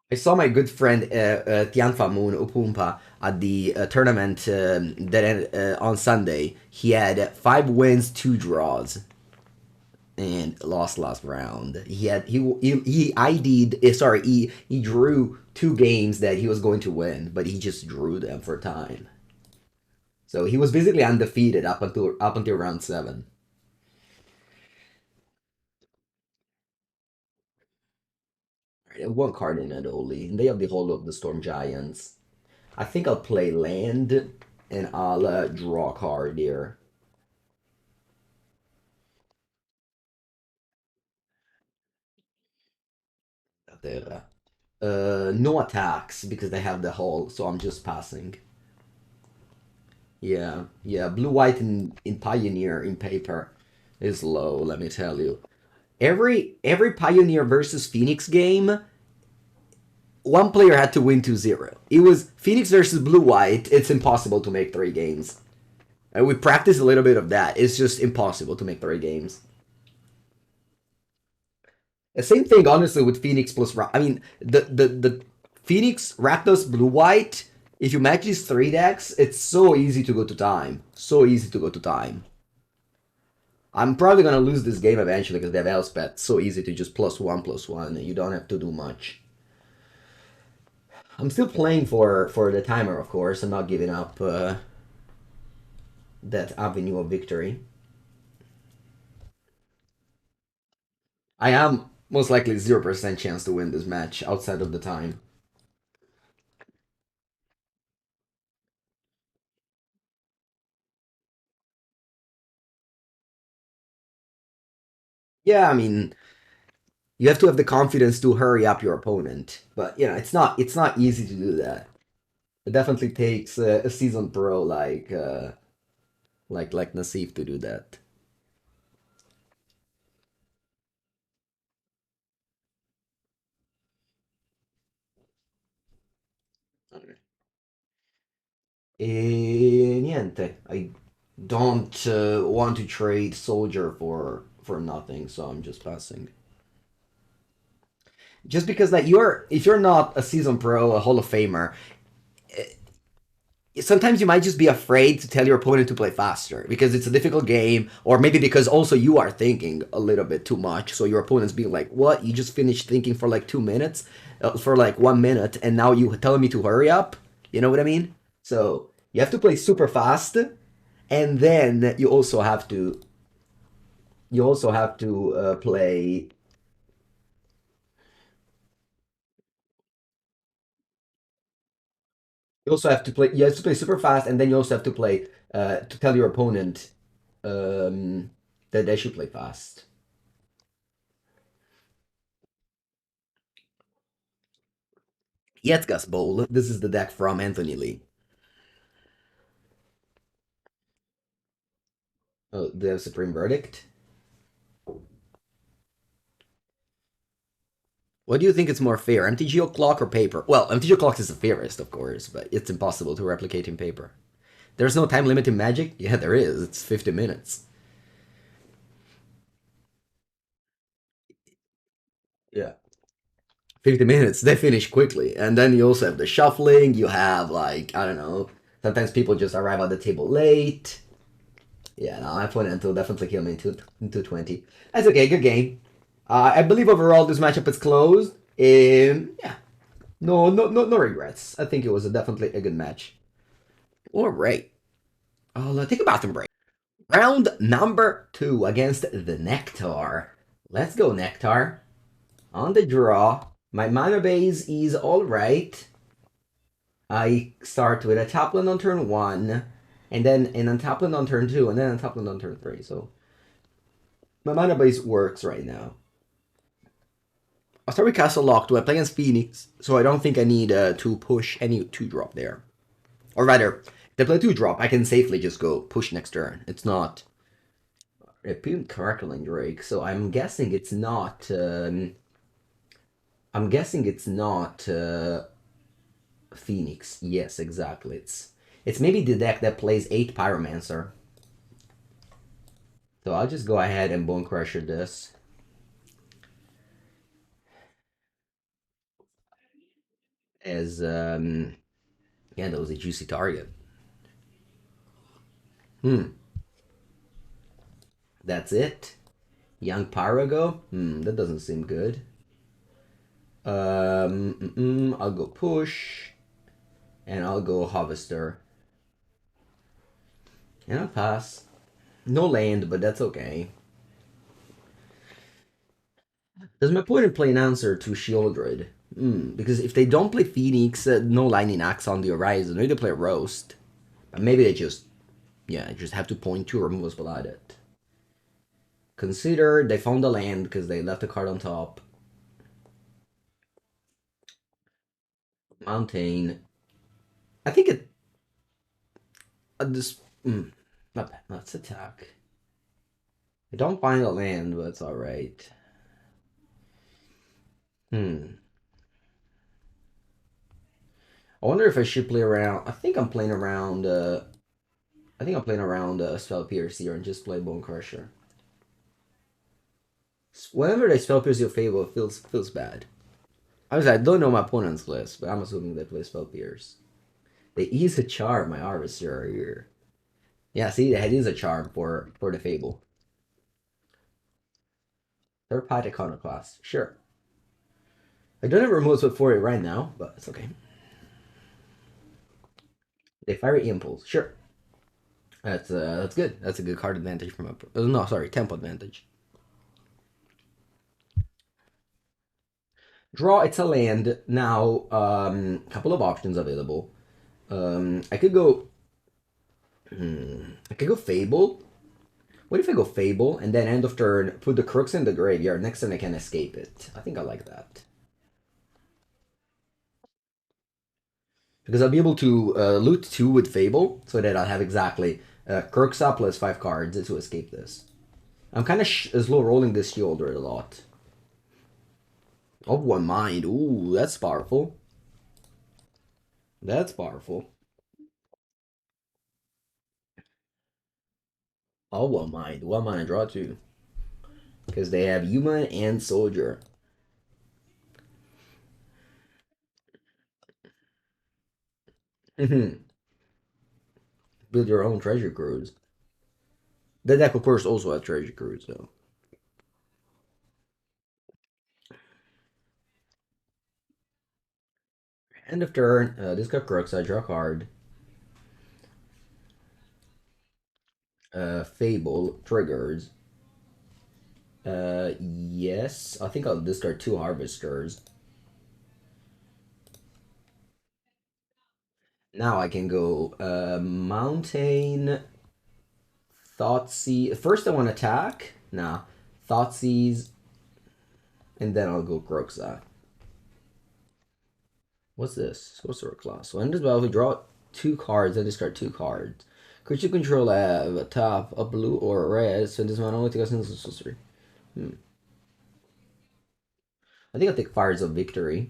I saw my good friend Tianfa Moon Upumpa at the tournament on Sunday. He had 5 wins, 2 draws, and lost last round. He ID'd sorry he drew 2 games that he was going to win, but he just drew them for time. So he was basically undefeated up until round 7. Right, 1 card in it only, and they have the Hall of the Storm Giants. I think I'll play land, and I'll draw a card here. There. No attacks because they have the Hall, so I'm just passing. Yeah, yeah. Blue-white in Pioneer in paper is low, let me tell you. Every Pioneer versus Phoenix game, 1 player had to win 2-0. It was Phoenix versus Blue-white. It's impossible to make 3 games. And we practice a little bit of that. It's just impossible to make 3 games. The same thing, honestly, with Phoenix plus... I mean, the Phoenix, Rakdos, Blue-white, if you match these 3 decks, it's so easy to go to time. So easy to go to time. I'm probably going to lose this game eventually because they have Elspeth. So easy to just +1/+1. You don't have to do much. I'm still playing for the timer, of course. I'm not giving up that avenue of victory. I am most likely 0% chance to win this match outside of the time. Yeah, I mean, you have to have the confidence to hurry up your opponent, but it's not easy to do that. It definitely takes a seasoned pro like Nassif to do that. Okay. Niente. I don't want to trade soldier for nothing, so I'm just passing. Just because like if you're not a season pro, a Hall of Famer, sometimes you might just be afraid to tell your opponent to play faster because it's a difficult game, or maybe because also you are thinking a little bit too much, so your opponent's being like, what, you just finished thinking for like 2 minutes, for like 1 minute, and now you telling me to hurry up, you know what I mean? So you have to play super fast, and then you also have to play. You have to play super fast, and then you also have to play to tell your opponent that they should play fast. Yetgas Bowl. This is the deck from Anthony Lee. Oh, the Supreme Verdict. What do you think is more fair, MTGO Clock or paper? Well, MTGO Clock is the fairest, of course, but it's impossible to replicate in paper. There's no time limit in Magic? Yeah, there is. It's 50 minutes. Yeah. 50 minutes, they finish quickly. And then you also have the shuffling, you have, like, I don't know, sometimes people just arrive at the table late. Yeah, no, my opponent will definitely kill me in 220. That's okay, good game. I believe overall this matchup is closed. Yeah, no regrets. I think it was definitely a good match. All right. I'll take a bathroom break. Round number 2 against the Nectar. Let's go, Nectar. On the draw, my mana base is alright. I start with a Tapland on turn 1, and then an Untapland on turn 2, and then an Untapland on turn 3. So my mana base works right now. I'll start with Castle Locthwain. I play against Phoenix, so I don't think I need to push any 2-drop there. Or rather, if they play 2-drop, I can safely just go push next turn. It's not... Repeat Crackling Drake, so I'm guessing it's not... I'm guessing it's not Phoenix. Yes, exactly. It's maybe the deck that plays 8 Pyromancer. So I'll just go ahead and Bonecrusher this. As, yeah, that was a juicy target. That's it? Young Pyrogo? That doesn't seem good. I'll go push. And I'll go Harvester. And I'll pass. No land, but that's okay. Does my opponent play an answer to Sheoldred? Because if they don't play Phoenix, no Lightning Axe on the horizon. Maybe they play Roast. But maybe they just have to point 2 removals below it. Consider they found the land because they left the card on top. Mountain. I think it... this... not bad. Let's attack. I don't find a land, but it's alright. I wonder if I should play around... I think I'm playing around... Spell Pierce here and just play Bonecrusher. Whenever they Spell Pierce your Fable, it feels bad. I don't know my opponent's list, but I'm assuming they play Spell Pierce. They use a charm, my Harvester here. Yeah, see, that is a charm for the Fable. Third Party Iconoclast, sure. I don't have removes for it right now, but it's okay. They Fiery Impulse, sure. That's good. That's a good card advantage from a... no, sorry, tempo advantage. Draw, it's a land. Now, couple of options available. I could go... I could go Fable. What if I go Fable, and then end of turn, put the Kroxa in the graveyard, next turn I can escape it? I think I like that. Because I'll be able to loot 2 with Fable, so that I'll have exactly Kroxa plus 5 cards to escape this. I'm kind of slow rolling this Sheoldred a lot. Of One Mind, ooh, that's powerful. That's powerful. All one mind. One mind and draw two. Because they have human and soldier. Build your own treasure cruise. The deck, of course, also has treasure cruise, though. End of turn. This got Kroxa, draw a card. Fable triggers. Yes. I think I'll discard two Harvesters. Now I can go Mountain, Thoughtseize. First I want to attack. Nah. Thoughtseize. And then I'll go Kroxa. What's this? Sorcerer class. So end this battle, we draw two cards, I discard two cards. Creature control have a top, a blue, or a red, so this one only takes a sorcery. I think I'll take Fires of Victory.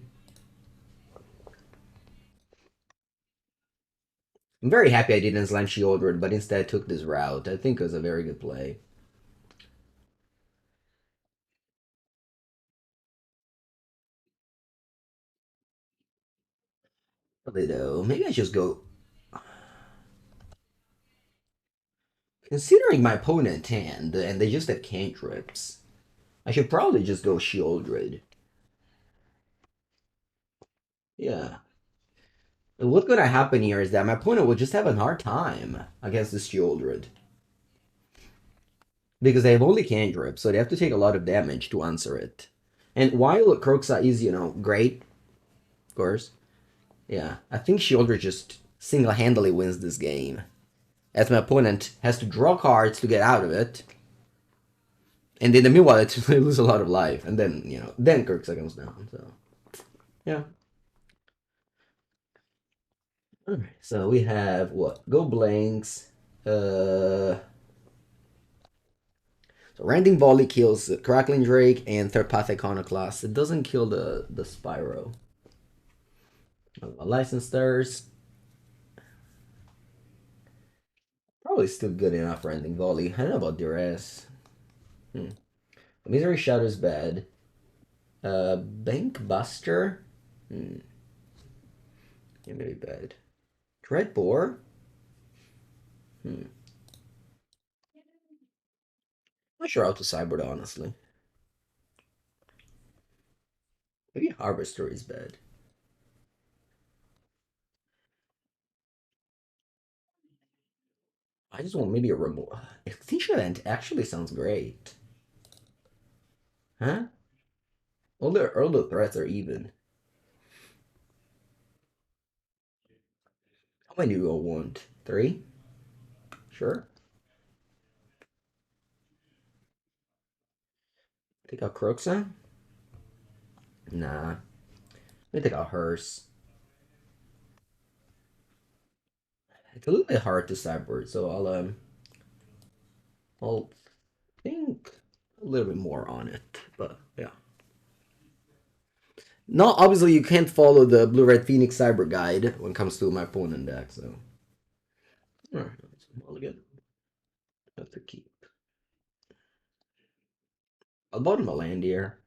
I'm very happy I didn't slam Sheoldred, but instead took this route. I think it was a very good play. Though, maybe I just go. Considering my opponent hand, and they just have cantrips, I should probably just go Sheoldred. Yeah. What's gonna happen here is that my opponent will just have a hard time against this Sheoldred. Because they have only cantrips, so they have to take a lot of damage to answer it. And while Kroxa is, great, of course, yeah, I think Sheoldred just single-handedly wins this game. As my opponent has to draw cards to get out of it. And in the meanwhile, they lose a lot of life. And then, then Kroxa comes down, so, yeah. Alright, so we have, what, go blanks, so Rending Volley kills Crackling Drake and Third Path Iconoclast. It doesn't kill the Spyro. License Stars. Probably still good enough for Rending Volley. I don't know about Duress. Misery Shadow is bad. Bankbuster. Yeah, maybe bad. Dreadbore. Not sure how to cyber, honestly. Maybe Harvester is bad. I just want maybe a remote. Extinction Event actually sounds great. Huh? All the threats are even. How many do you all want? 3? Sure. Take out Kroxa? Nah. Let me take out Hearse. It's a little bit hard to sideboard, so I'll think a little bit more on it. But yeah. No, obviously you can't follow the Blue Red Phoenix Cyber Guide when it comes to my opponent deck, so. Alright, all again. Have to keep. I'll bottom a land here.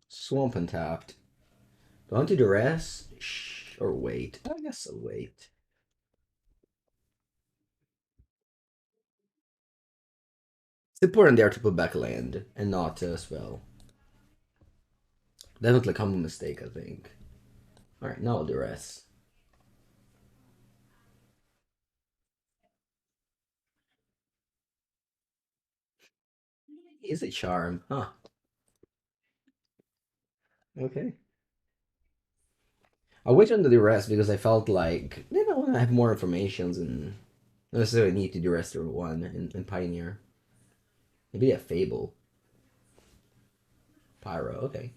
Swamp Untapped. Do I want to duress? Or wait? I guess I'll wait. It's important there to put back land and not spell. Definitely a common mistake, I think. Alright, now I'll duress. Is a charm, huh? Okay. I waited on the rest because I felt like maybe I want to have more informations and not necessarily need to do rest or one in Pioneer. Maybe a Fable. Pyro, okay.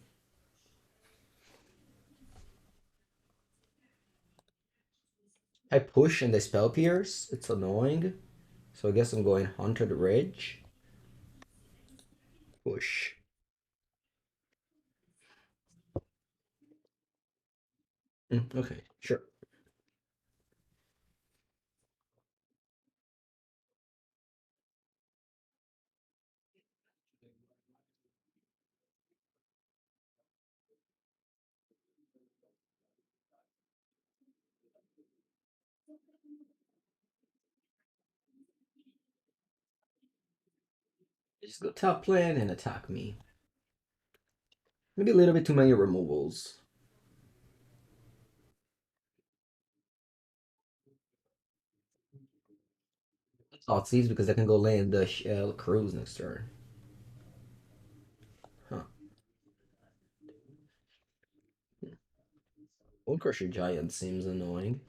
I push and they spell pierce. It's annoying. So I guess I'm going Haunted Ridge. Push. Okay, sure. Just go top lane and attack me. Maybe a little bit too many removals. Thoughtseize because I can go land the cruise next turn. Huh. Bonecrusher Giant seems annoying.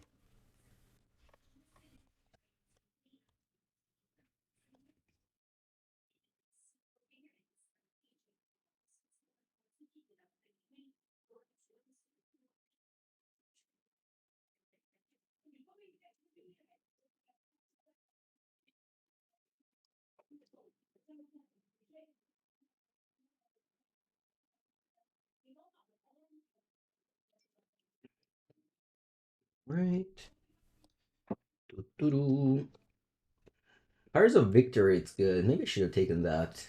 Right. Doo-doo-doo. Powers of Victory, it's good. Maybe I should have taken that.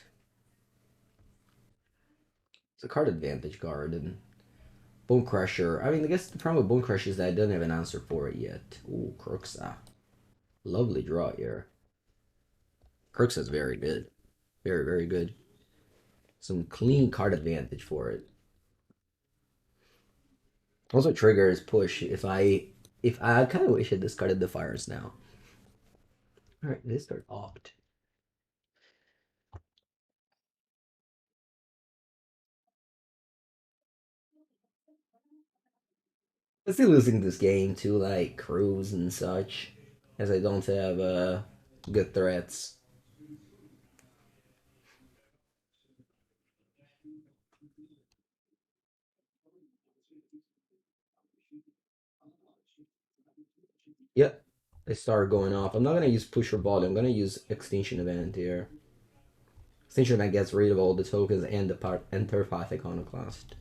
It's a card advantage card. And Bonecrusher. I mean, I guess the problem with Bonecrusher is that I don't have an answer for it yet. Ooh, Kroxa. Lovely draw here. Kroxa's very good. Very, very good. Some clean card advantage for it. Also triggers push if I kind of wish I discarded the fires now. Alright, this start opt. I'm still losing this game to like crews and such, as I don't have good threats. Yep, they start going off. I'm not gonna use push or volley. I'm gonna use extinction event here. Extinction event gets rid of all the tokens and the part Enterpath Iconoclast.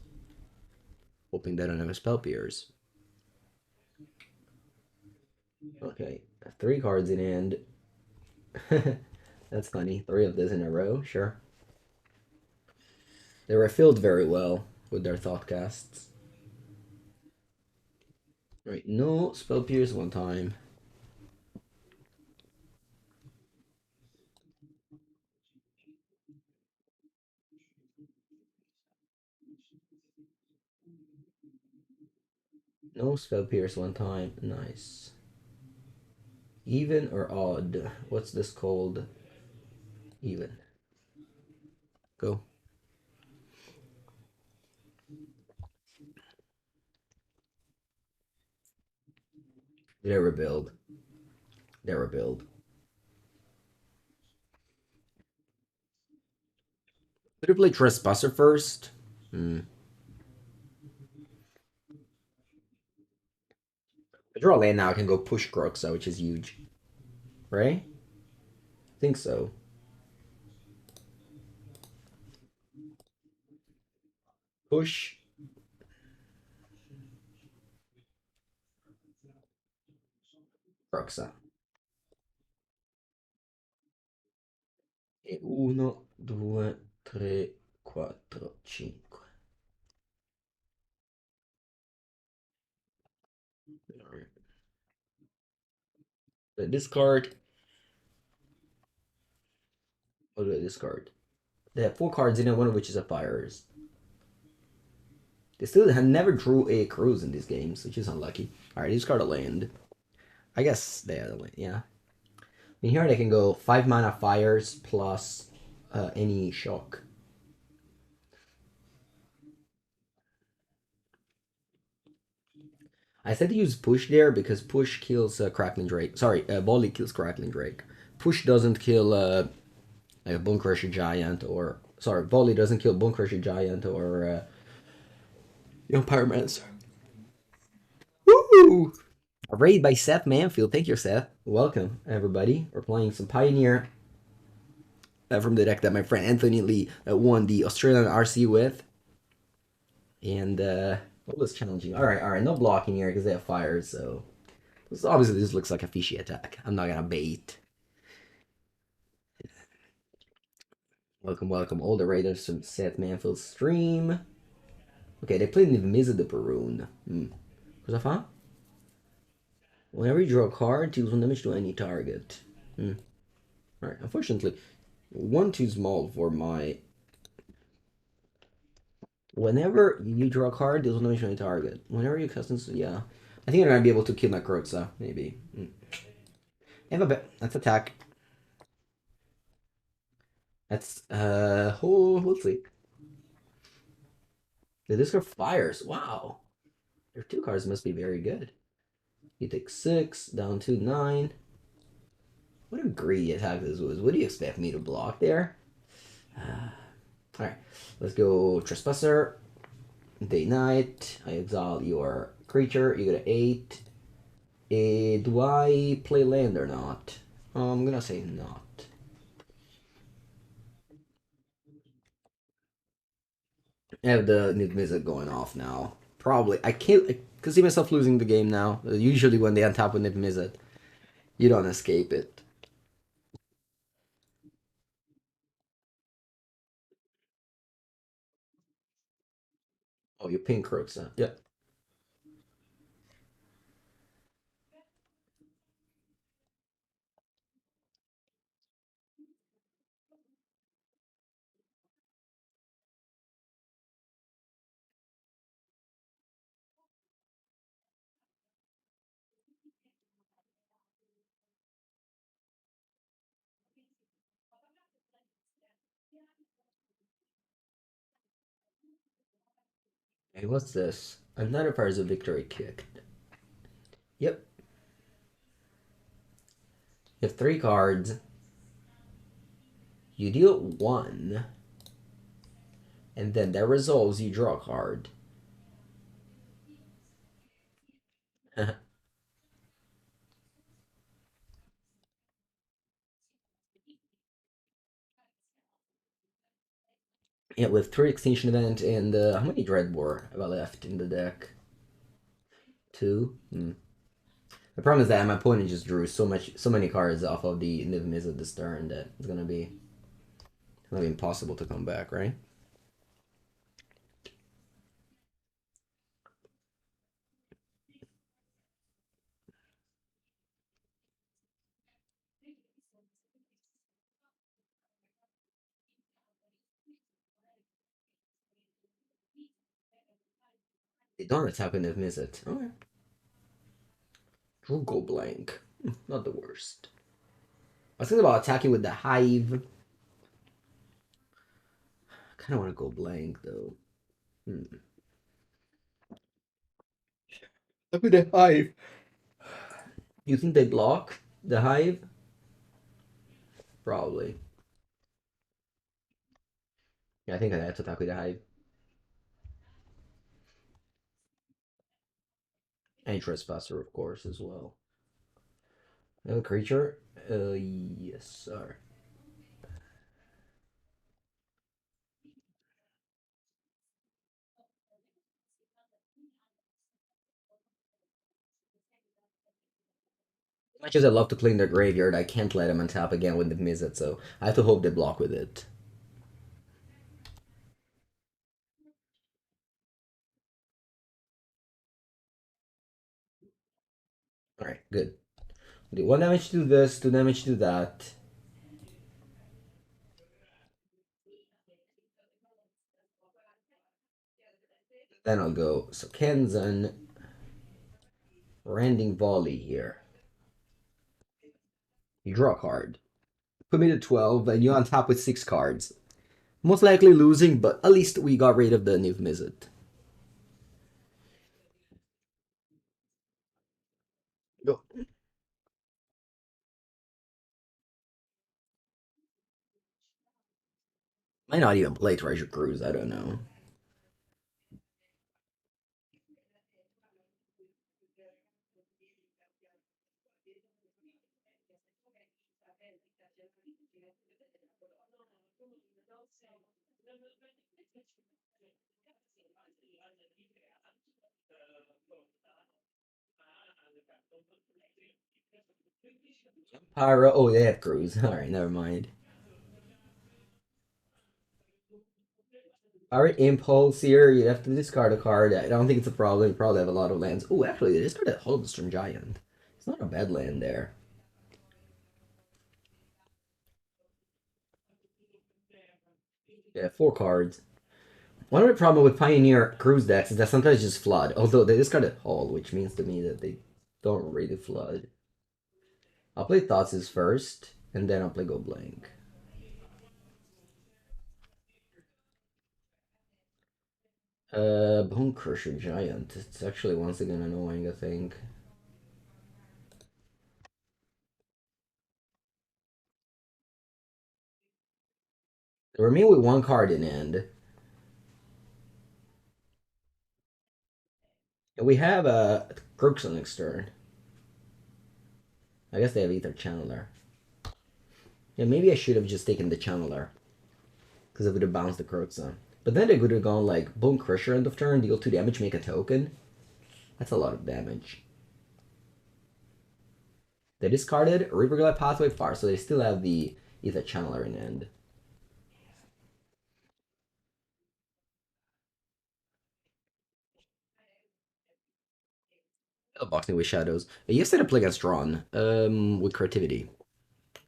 Hoping they don't have a spell pierce. Okay, 3 cards in hand. That's funny. 3 of this in a row, sure. They were filled very well with their thoughtcasts. Right, no spell pierce one time. No spell pierce one time. Nice. Even or odd? What's this called? Even. Go. They rebuild. They rebuild. Could you play Trespasser first? Hmm. I draw a land now. I can go push Kroxa, which is huge. Right? I think so. Push. Kroxa. E 1, 2, 3, 4, 5. Alright. Discard. What do I discard? They have 4 cards in it, one of which is a fires. They still have never drew a cruise in these games, which is unlucky. Alright, discard a land. I guess they had a land, yeah. In here they can go 5 mana fires plus any shock. I said to use push there because push kills Crackling Drake. Sorry, volley kills Crackling Drake. Push doesn't kill like a Bonecrusher Giant or sorry, volley doesn't kill Bonecrusher Giant or Pyromancer. Woo! A raid by Seth Manfield. Thank you, Seth. Welcome, everybody. We're playing some Pioneer from the deck that my friend Anthony Lee won the Australian RC with. And what was challenging? All right, no blocking here because they have fire, so obviously this looks like a fishy attack. I'm not gonna bait. Welcome, welcome, all the raiders from Seth Manfield's stream. Okay, they played Niv the Perun. Cosa fa? Whenever you draw a card, deals 1 damage to any target. Alright, unfortunately, one too small for my... Whenever you draw a card, deals 1 damage to any target. Whenever you custom... Yeah. I think I'm gonna be able to kill my Kroxa, maybe. I have a bet. Let's attack. That's, oh, let's see. The discard fires. Wow. Your 2 cards must be very good. You take 6, down to 9. What a greedy attack this was. What do you expect me to block there? Alright, let's go Trespasser. Day Night. I exile your creature. You get an 8. Do I play land or not? I'm gonna say not. I have the Niv Mizzet going off now. Probably. I can see myself losing the game now. Usually when they untap with Niv Mizzet, you don't escape it. Oh, you ping Kroxa. Yeah. Hey, what's this? Another Fires of Victory kicked. Yep. You have 3 cards. You deal 1. And then that resolves, you draw a card. Yeah, with 3 Extinction Event and how many Dreadbore have I left in the deck? 2? The problem is that my opponent just drew so many cards off of the Niv Mizzet this turn that it's gonna be impossible to come back, right? They don't attack with Niv Mizzet. Okay. We'll go blank. Not the worst. I was thinking about attacking with the Hive. I kind of want to go blank though. Look at the Hive. You think they block the Hive? Probably. Yeah, I think I have to attack with the Hive. And Trespasser, of course, as well. Another creature? Yes, sir. As much as I love to clean their graveyard, I can't let them untap again when they've missed it, so I have to hope they block with it. Alright, good. Do 1 damage to this, 2 damage to that. Then I'll go Sokenzan, Rending Volley here. You draw a card. Put me to 12, and you're on top with 6 cards. Most likely losing, but at least we got rid of the Niv Mizzet. Go. Might not even play Treasure Cruise, I don't know. Pyro. Oh, they have crews. All right, never mind. All right, Impulse here. You have to discard a card. I don't think it's a problem. You probably have a lot of lands. Oh, actually, they discarded Holobstrom Giant. It's not a bad land there. Yeah, 4 cards. One of the problem with Pioneer Cruise decks is that sometimes just flood. Although they discarded Hull, which means to me that they don't really flood. I'll play Thoughtseize first, and then I'll play Go Blank. Bonecrusher Giant. It's actually once again annoying, I think. They remain with 1 card in end. And we have a Kroxa next turn. I guess they have Ether Channeler. Yeah, maybe I should have just taken the Channeler. Because I would have bounced the Kroxa. But then they could have gone like Bone Crusher end of turn, deal 2 damage, make a token. That's a lot of damage. They discarded Blightstep Pathway Far, so they still have the Ether Channeler in end. Boxing with Shadows. You set up play against Drawn with Creativity.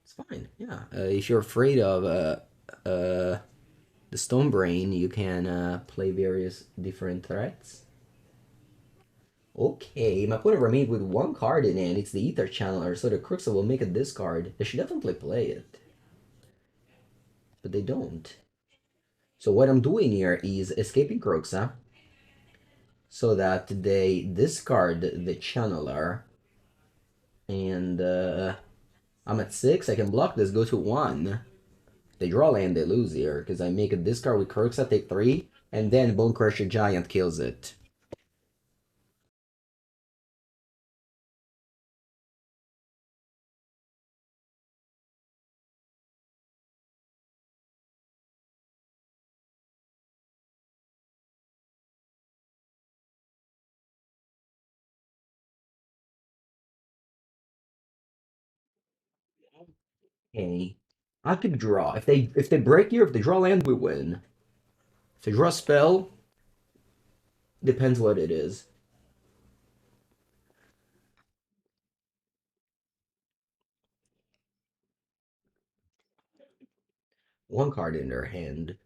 It's fine, yeah. If you're afraid of the Stone Brain, you can play various different threats. Okay, my opponent remained with 1 card in hand. It's the Ether Channeler, so the Crucible will make a discard. They should definitely play it. But they don't. So what I'm doing here is escaping Kroxa so that they discard the Channeler. And I'm at 6. I can block this, go to 1. They draw land, they lose here, because I make a discard with Kroxa, take 3, and then Bonecrusher Giant kills it. Okay. I'll keep draw. If they break here, if they draw land, we win. If they draw a spell, depends what it is. One card in their hand.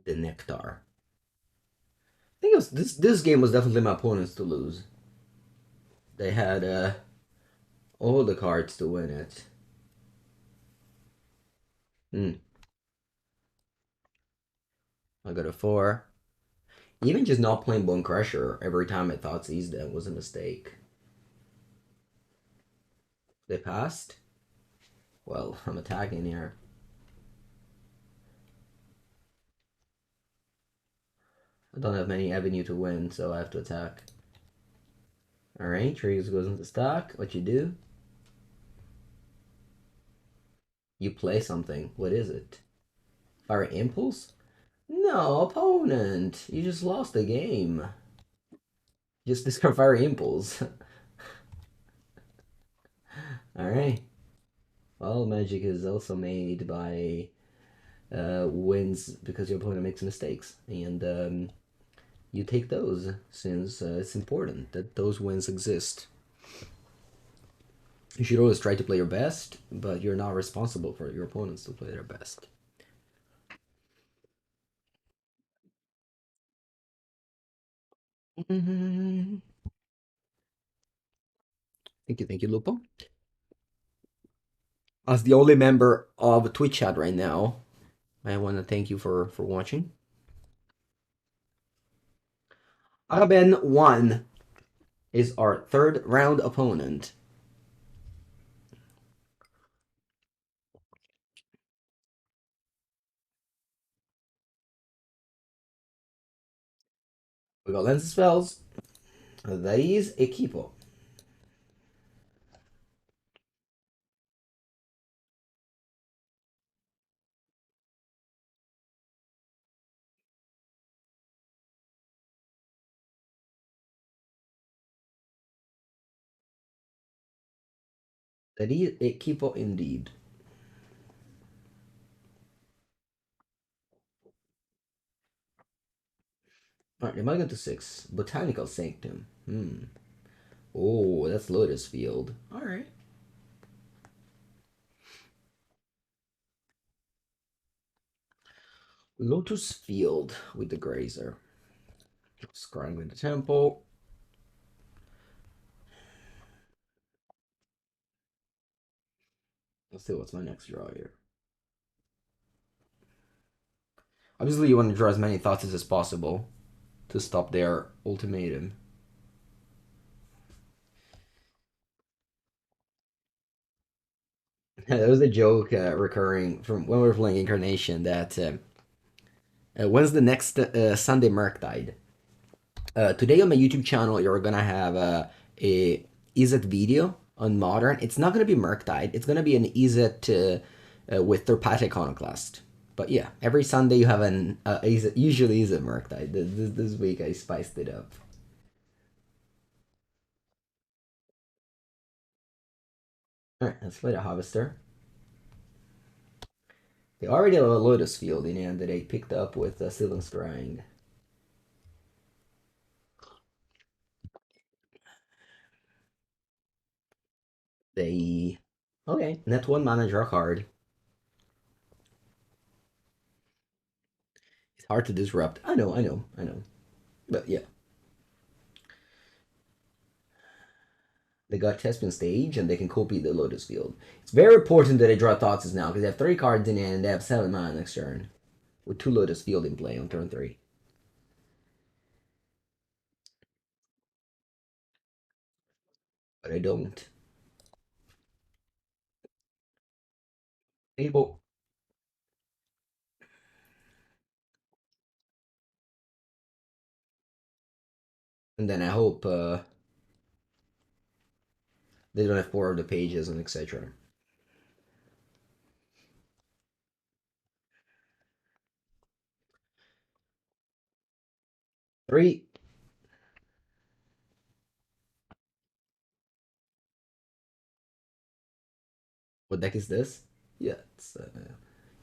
The Nectar. I think it was, this game was definitely my opponents to lose. They had all the cards to win it. Hmm. I got a 4. Even just not playing Bone Crusher every time I thought Thoughtseize that was a mistake. They passed? Well, I'm attacking here. I don't have many avenue to win, so I have to attack. Alright, Triggers goes into stock. What you do? You play something. What is it? Fire Impulse? No, opponent! You just lost the game. Just discard Fire Impulse. Alright. Well, Magic is also made by wins because your opponent makes mistakes. And you take those since it's important that those wins exist. You should always try to play your best, but you're not responsible for your opponents to play their best. Thank you, Lupo. As the only member of Twitch chat right now, I want to thank you for watching. Araben 1 is our 3rd round opponent. We got Lens Spells, That is Equipo. That is Equipo indeed. Alright, am I going to 6? Botanical Sanctum. Oh, that's Lotus Field. Alright. Lotus Field with the Grazer. Scrying with the Temple. Let's see what's my next draw here. Obviously, you want to draw as many Thoughtseize as possible to stop their ultimatum. There was a joke recurring from when we were playing Incarnation that when's the next Sunday Murktide? Today on my YouTube channel, you're gonna have a Izzet video on Modern. It's not gonna be Murktide. It's gonna be an Izzet with their Path Iconoclast. But yeah, every Sunday you have an Izzet, usually Izzet Murktide. This week I spiced it up. Alright, let's play the Harvester. They already have a Lotus Field in hand that they picked up with Sylvan Scrying. They... Okay, net 1 mana, draw card. It's hard to disrupt. I know. But yeah. They got Thespian Stage, and they can copy the Lotus Field. It's very important that they draw Thoughtseize now, because they have 3 cards in hand, and they have 7 mana next turn. With 2 Lotus Field in play on turn 3. But I don't. Fable. And then I hope they don't have 4 of the pages and etc. Three. What deck is this? Yeah, it's... if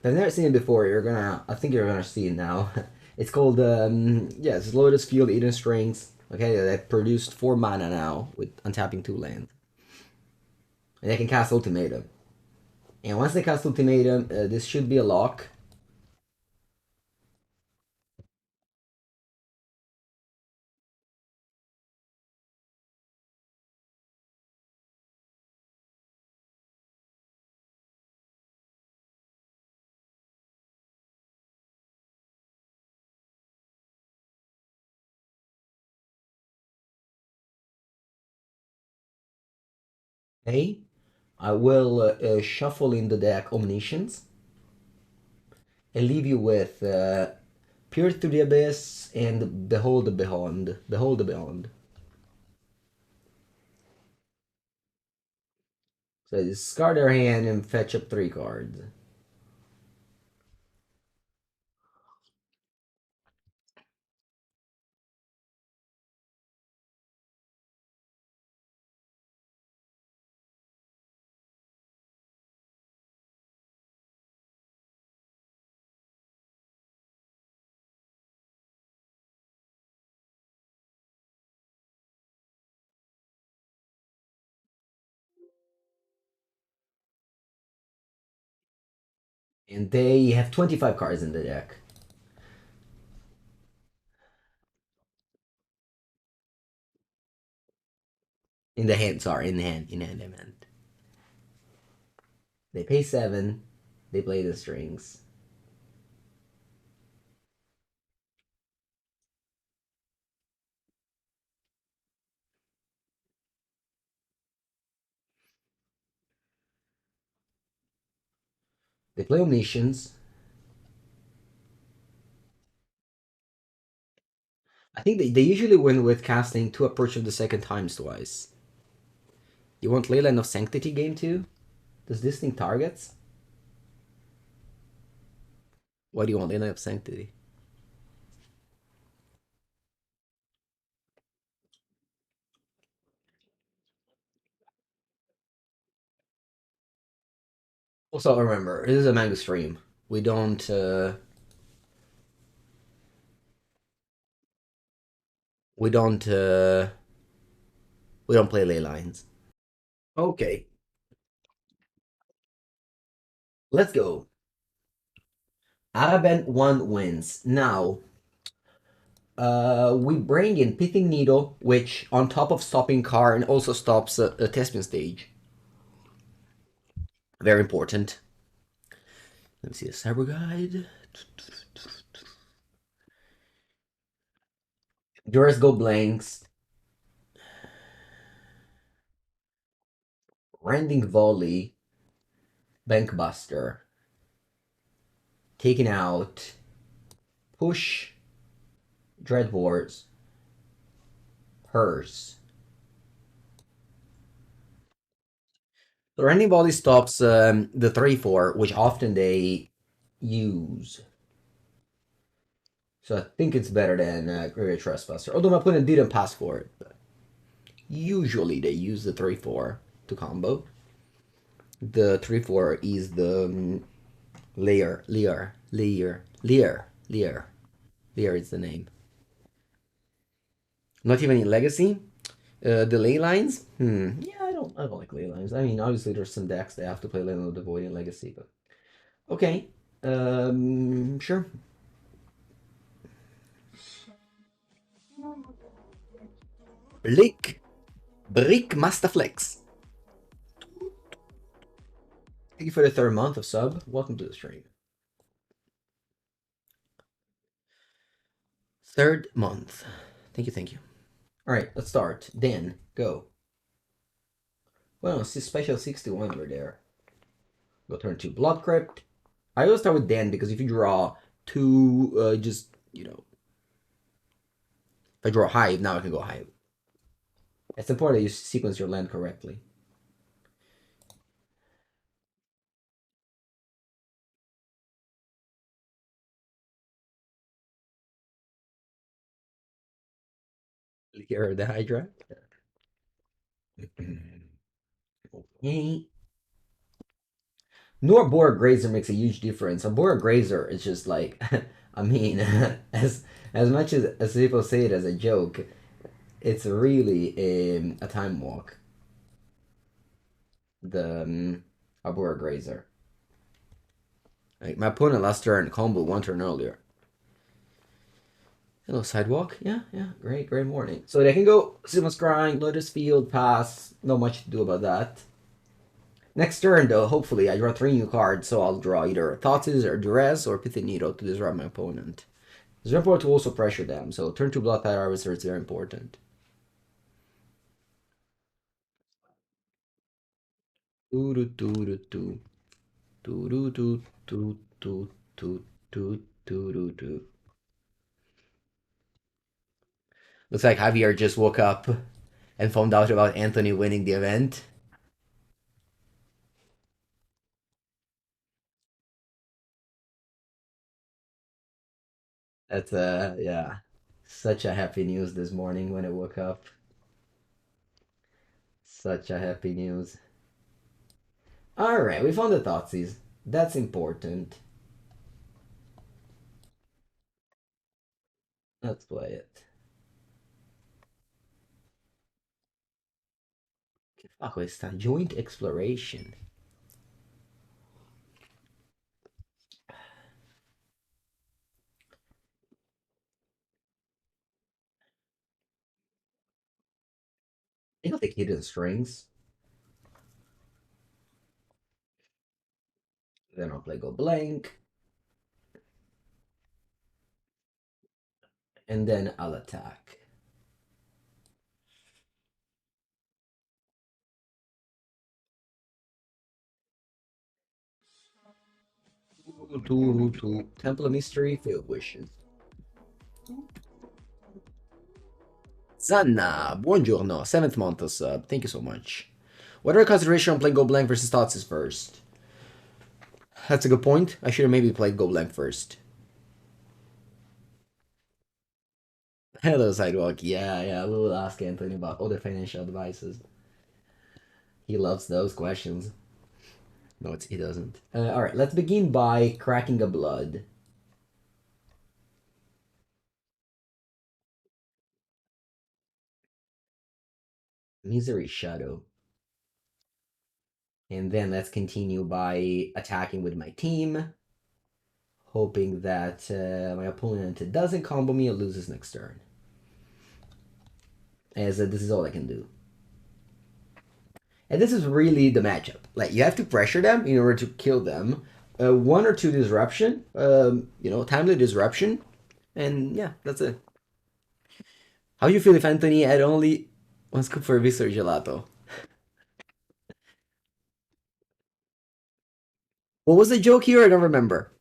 I've never seen it before, you're gonna... I think you're gonna see it now. It's called, yeah, it's Lotus Field, Eden Strings. Okay, they produced 4 mana now with untapping 2 lands. And they can cast Ultimatum. And once they cast Ultimatum, this should be a lock. Okay, I will shuffle in the deck Omniscience and leave you with Peer Through the Abyss and Behold the Beyond. Behold the Beyond. So discard their hand and fetch up 3 cards. And they have 25 cards in the deck. In the hand, sorry, in hand, I meant. They pay 7, they play the strings. They play Omniscience. I think they usually win with casting to approach of the second times twice. You want Leyline of Sanctity game 2? Does this thing targets? Why do you want Leyline of Sanctity? Also remember, this is a manga stream. We don't we don't we don't play ley lines. Okay. Let's go. Araben 1 wins. Now, we bring in Pithing Needle, which on top of stopping Karn also stops a Thespian stage. Very important. Let me see the cyber guide. Yours go blanks. Rending Volley. Bankbuster. Taking out. Push. Dreadbore. Hers. The Rending Volley stops the 3-4, which often they use. So I think it's better than Graveyard Trespasser. Although my opponent didn't pass for it. But usually they use the 3-4 to combo. The 3-4 is the Lear is the name. Not even in Legacy. The ley lines? Yeah, I don't like ley lines. I mean, obviously there's some decks that have to play Land of the Void in Legacy, but okay. Sure. Brick Masterflex. Thank you for the 3rd month of sub. Welcome to the stream. 3rd month. Thank you, thank you. Alright, let's start. Dan, go. Well, special 61 over there. Go turn 2 Blood Crypt. I always start with Dan because if you draw 2, just, you know. If I draw Hive, now I can go Hive. It's important that you sequence your land correctly. Here, the Hydra. Okay. Urborg Grazer makes a huge difference. A Borg Grazer is just like, I mean, as much as people say it as a joke, it's really a time walk. The Arbor Grazer. Like my opponent last turn combo 1 turn earlier. Hello, sidewalk. Yeah, great morning. So they can go Simon's Crying, Lotus Field, pass. Not much to do about that. Next turn, though, hopefully I draw 3 new cards, so I'll draw either Thoughtseize or Duress or Pithing Needle to disrupt my opponent. It's very important to also pressure them, so turn 2 Bloodtithe Harvester is very important. Looks like Javier just woke up and found out about Anthony winning the event. That's yeah, such a happy news this morning when I woke up. Such a happy news. All right, we found the Thoughtseize. That's important. Let's play it. Che questa? Joint exploration. I don't think hidden strings. Then I'll play go blank. And then I'll attack. Temple of Mystery, Failed Wishes. Zanna, buongiorno, 7th month of sub. Thank you so much. What are your considerations on playing Go Blank versus Thoughtseize first? That's a good point. I should have maybe played Go Blank first. Hello, Sidewalk. Yeah, we'll ask Anthony about other financial advices. He loves those questions. No, he doesn't. Alright, let's begin by cracking a blood. Misery Shadow. And then let's continue by attacking with my team. Hoping that my opponent doesn't combo me or loses next turn. As this is all I can do. And this is really the matchup. Like, you have to pressure them in order to kill them. 1 or 2 disruption. Timely disruption. And yeah, that's it. How do you feel if Anthony had only 1 scoop for Visor Gelato? What was the joke here? I don't remember.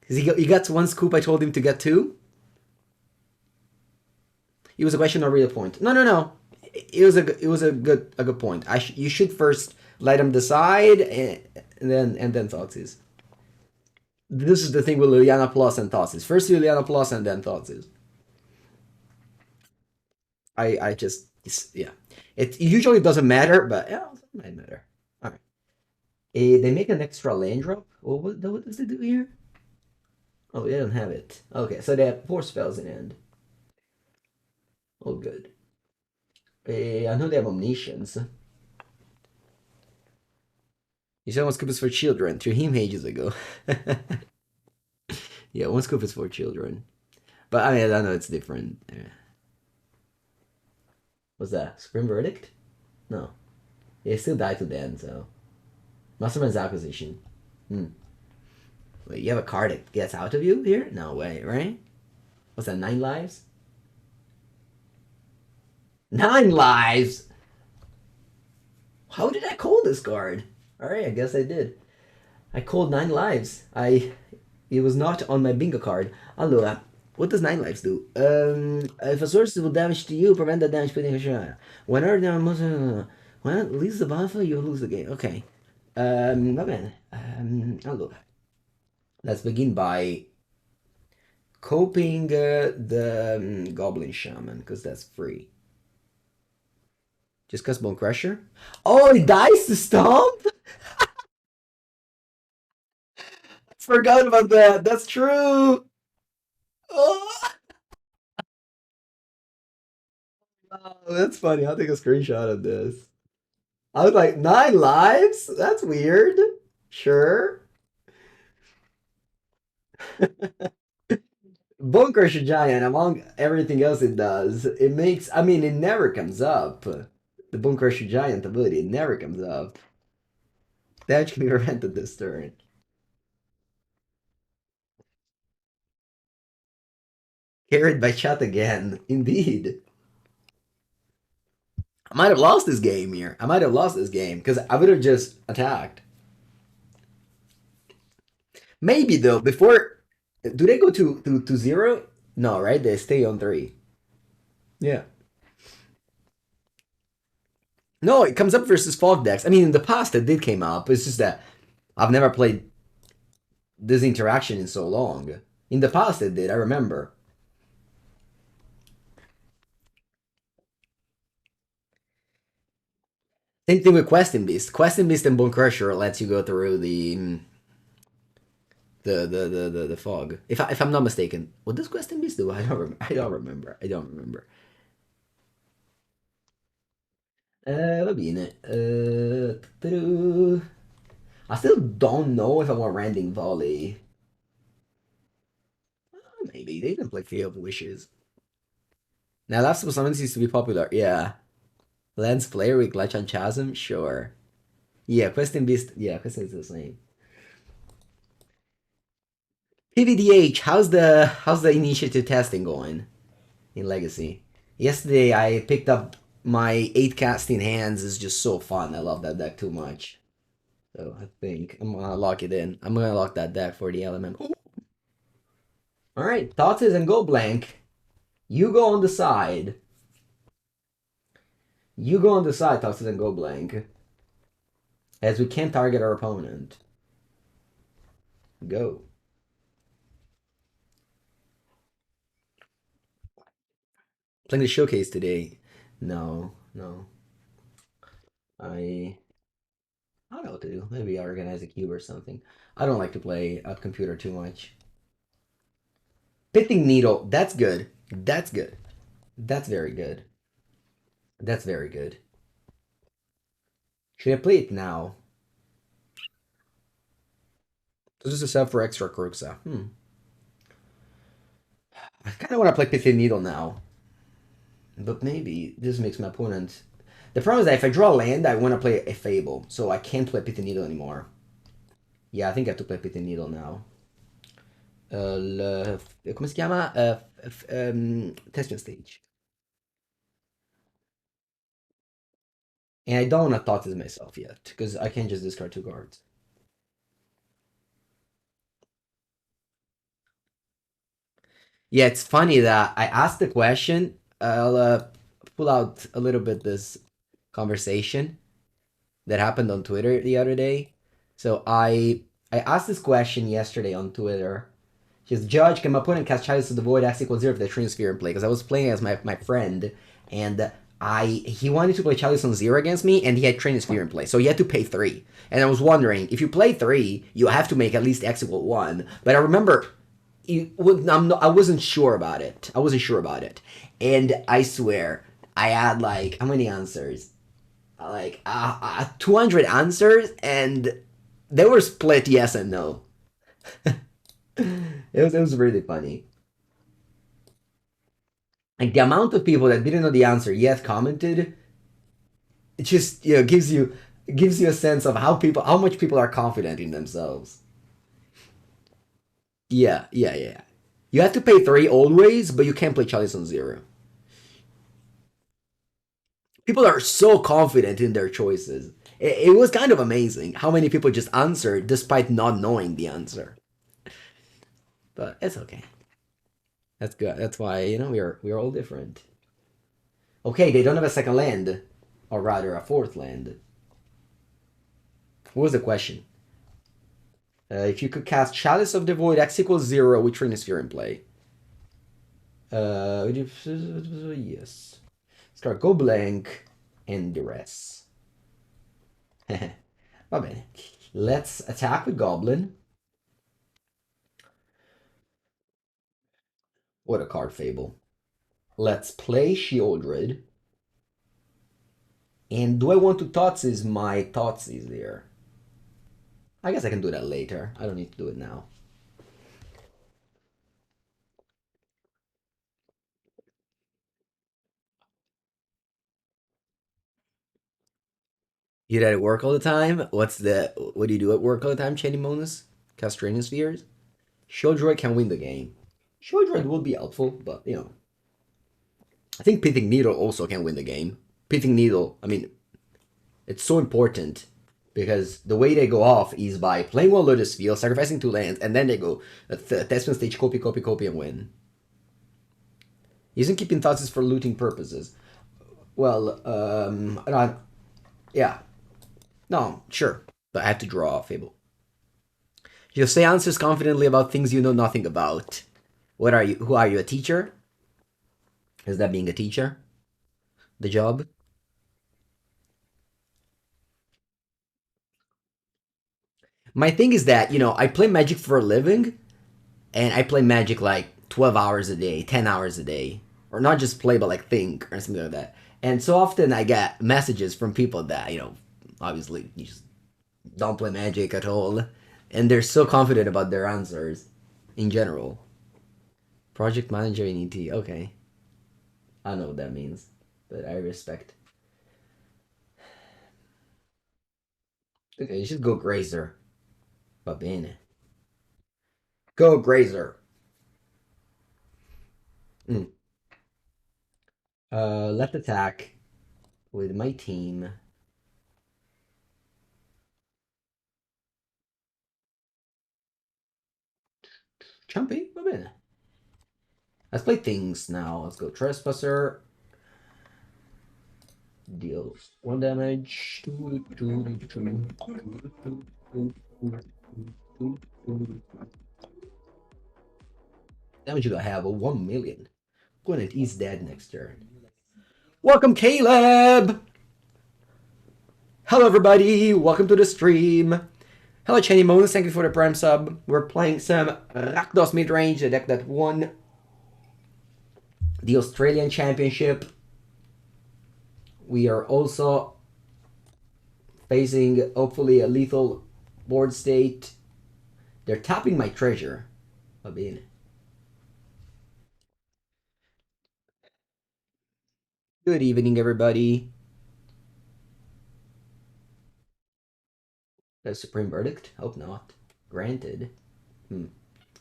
Because he got 1 scoop, I told him to get 2. It was a question, not really a point. No. It was a good point. You should first let him decide, and then Thoughtseize. This is the thing with Liliana Plus and Thoughtseize. First Liliana Plus and then Thoughtseize. I just, yeah. It usually doesn't matter, but yeah, it might matter. Alright. They make an extra land drop? What does it do here? Oh, they don't have it. Okay, so they have 4 spells in hand. Oh, good. I know they have Omniscience. You said 1 scoop is for children 3 ages ago. Yeah, 1 scoop is for children. But I mean, I know it's different. What's that? Scream Verdict? No. It still died to the end, so. Mastermind's Acquisition. Wait, you have a card that gets out of you here? No way, right? What's that, 9 lives? 9 lives! How did I call this card? Alright, I guess I did. I called 9 lives. It was not on my bingo card. Allora, what does 9 lives do? If a source will damage to you, prevent the damage putting a shot. Whenever when it leaves the battlefield, you lose the game. Okay. Va bene. Allora. Let's begin by coping the Goblin Shaman, because that's free. Just cast Bonecrusher? Oh, it dies to stomp? I forgot about that. That's true. Oh. Oh, that's funny. I'll take a screenshot of this. I was like, 9 lives? That's weird. Sure. Bonecrusher Giant, among everything else it does, it makes, I mean, it never comes up. The Bonecrusher Giant ability, it never comes up. Damage can be prevented this turn. Carried by chat again. Indeed. I might have lost this game here. I might have lost this game because I would have just attacked. Maybe though, before. Do they go to 0? No, right? They stay on 3. Yeah. No, it comes up versus Fog decks. I mean, in the past it did came up. It's just that I've never played this interaction in so long. In the past it did, I remember. Same thing with Questing Beast. Questing Beast and Bonecrusher lets you go through the fog. If I'm not mistaken, what does Questing Beast do? I don't remember. Va bene. I still don't know if I want Rending Volley. Maybe they didn't play Field of Wishes. Now Last of Summons used to be popular. Yeah. Lens player with Glitch on Chasm? Sure. Yeah, Questing Beast. Yeah, Questing is the same. PVDH, how's the initiative testing going in Legacy? Yesterday I picked up my 8 casting hands. Is just so fun. I love that deck too much. So I think I'm gonna lock it in. I'm gonna lock that deck for the element. Alright, Thoughtseize and go blank. You go on the side. You go on the side, Thoughtseize, and go blank. As we can't target our opponent. Go. Playing the showcase today. No, no. I don't know what to do. Maybe organize a cube or something. I don't like to play at computer too much. Pithing Needle. That's good. That's good. That's very good. That's very good. Should I play it now? This is a sub for extra Kroxa. I kind of want to play Pithing Needle now. But maybe this makes my opponent... The problem is that if I draw a land, I want to play a Fable. So I can't play Pithing Needle anymore. Yeah, I think I have to play Pithing Needle now. Come si chiama? Testing Stage. And I don't want to Thoughtseize myself yet, because I can't just discard 2 cards. Yeah, it's funny that I asked the question. I'll pull out a little bit this conversation that happened on Twitter the other day. So I asked this question yesterday on Twitter. Just Judge, can my opponent cast Chalice of the Void X equals 0 if the Trine Sphere in play? Because I was playing as my friend, and he wanted to play Chalice on 0 against me, and he had Trine Sphere in play, so he had to pay 3. And I was wondering, if you play 3, you have to make at least X equal 1. But I remember, I wasn't sure about it. I wasn't sure about it. And I swear, I had like, how many answers? Like 200 answers, and they were split yes and no. It was really funny. Like the amount of people that didn't know the answer yet commented, it just gives you a sense of how much people are confident in themselves. Yeah, yeah, yeah. You have to pay 3 always, but you can't play Chalice on 0. People are so confident in their choices. It was kind of amazing how many people just answered despite not knowing the answer. But it's okay. That's good. That's why we are all different. Okay, they don't have a second land, or rather a fourth land. What was the question? If you could cast Chalice of the Void X equals 0 with Trine Sphere in play. Yes. Start go blank and duress. Va bene. Let's attack with Goblin. What a card, Fable. Let's play Sheoldred. And do I want to Thoughtseize my Thoughtseize there? I guess I can do that later. I don't need to do it now. You do that at work all the time? What do you do at work all the time, Chaining Bonus? Cast Training Spheres? Sheoldred can win the game. Sheoldred will be helpful, but I think Pithing Needle also can win the game. Pithing Needle, I mean, it's so important because the way they go off is by playing one Lotus Field, sacrificing 2 lands, and then they go Testament Stage, copy, copy, copy, and win. Isn't keeping Thoughtseize for looting purposes. Well, yeah. No, sure. But I have to draw Fable. You say answers confidently about things you know nothing about. What are you? Who are you? A teacher? Is that being a teacher? The job? My thing is that, I play Magic for a living, and I play Magic like 12 hours a day, 10 hours a day. Or not just play, but like think, or something like that. And so often I get messages from people that, obviously you just don't play Magic at all. And they're so confident about their answers in general. Project manager in ET, okay. I don't know what that means, but I respect. Okay, you should go Grazer. Va bene. Go Grazer. Mm. Let's attack with my team. Chumpy, va bene. Let's play things now. Let's go Trespasser. Deal 1 damage. Damage do I have? 1 million. Opponent is dead next turn. Welcome, Caleb! Hello, everybody! Welcome to the stream. Hello, Chenny Moons. Thank you for the Prime sub. We're playing some Rakdos Midrange, a deck that won the Australian Championship. We are also facing, hopefully, a lethal board state. They're tapping my treasure. Va bene. Good evening, everybody. The Supreme Verdict? Hope not. Granted.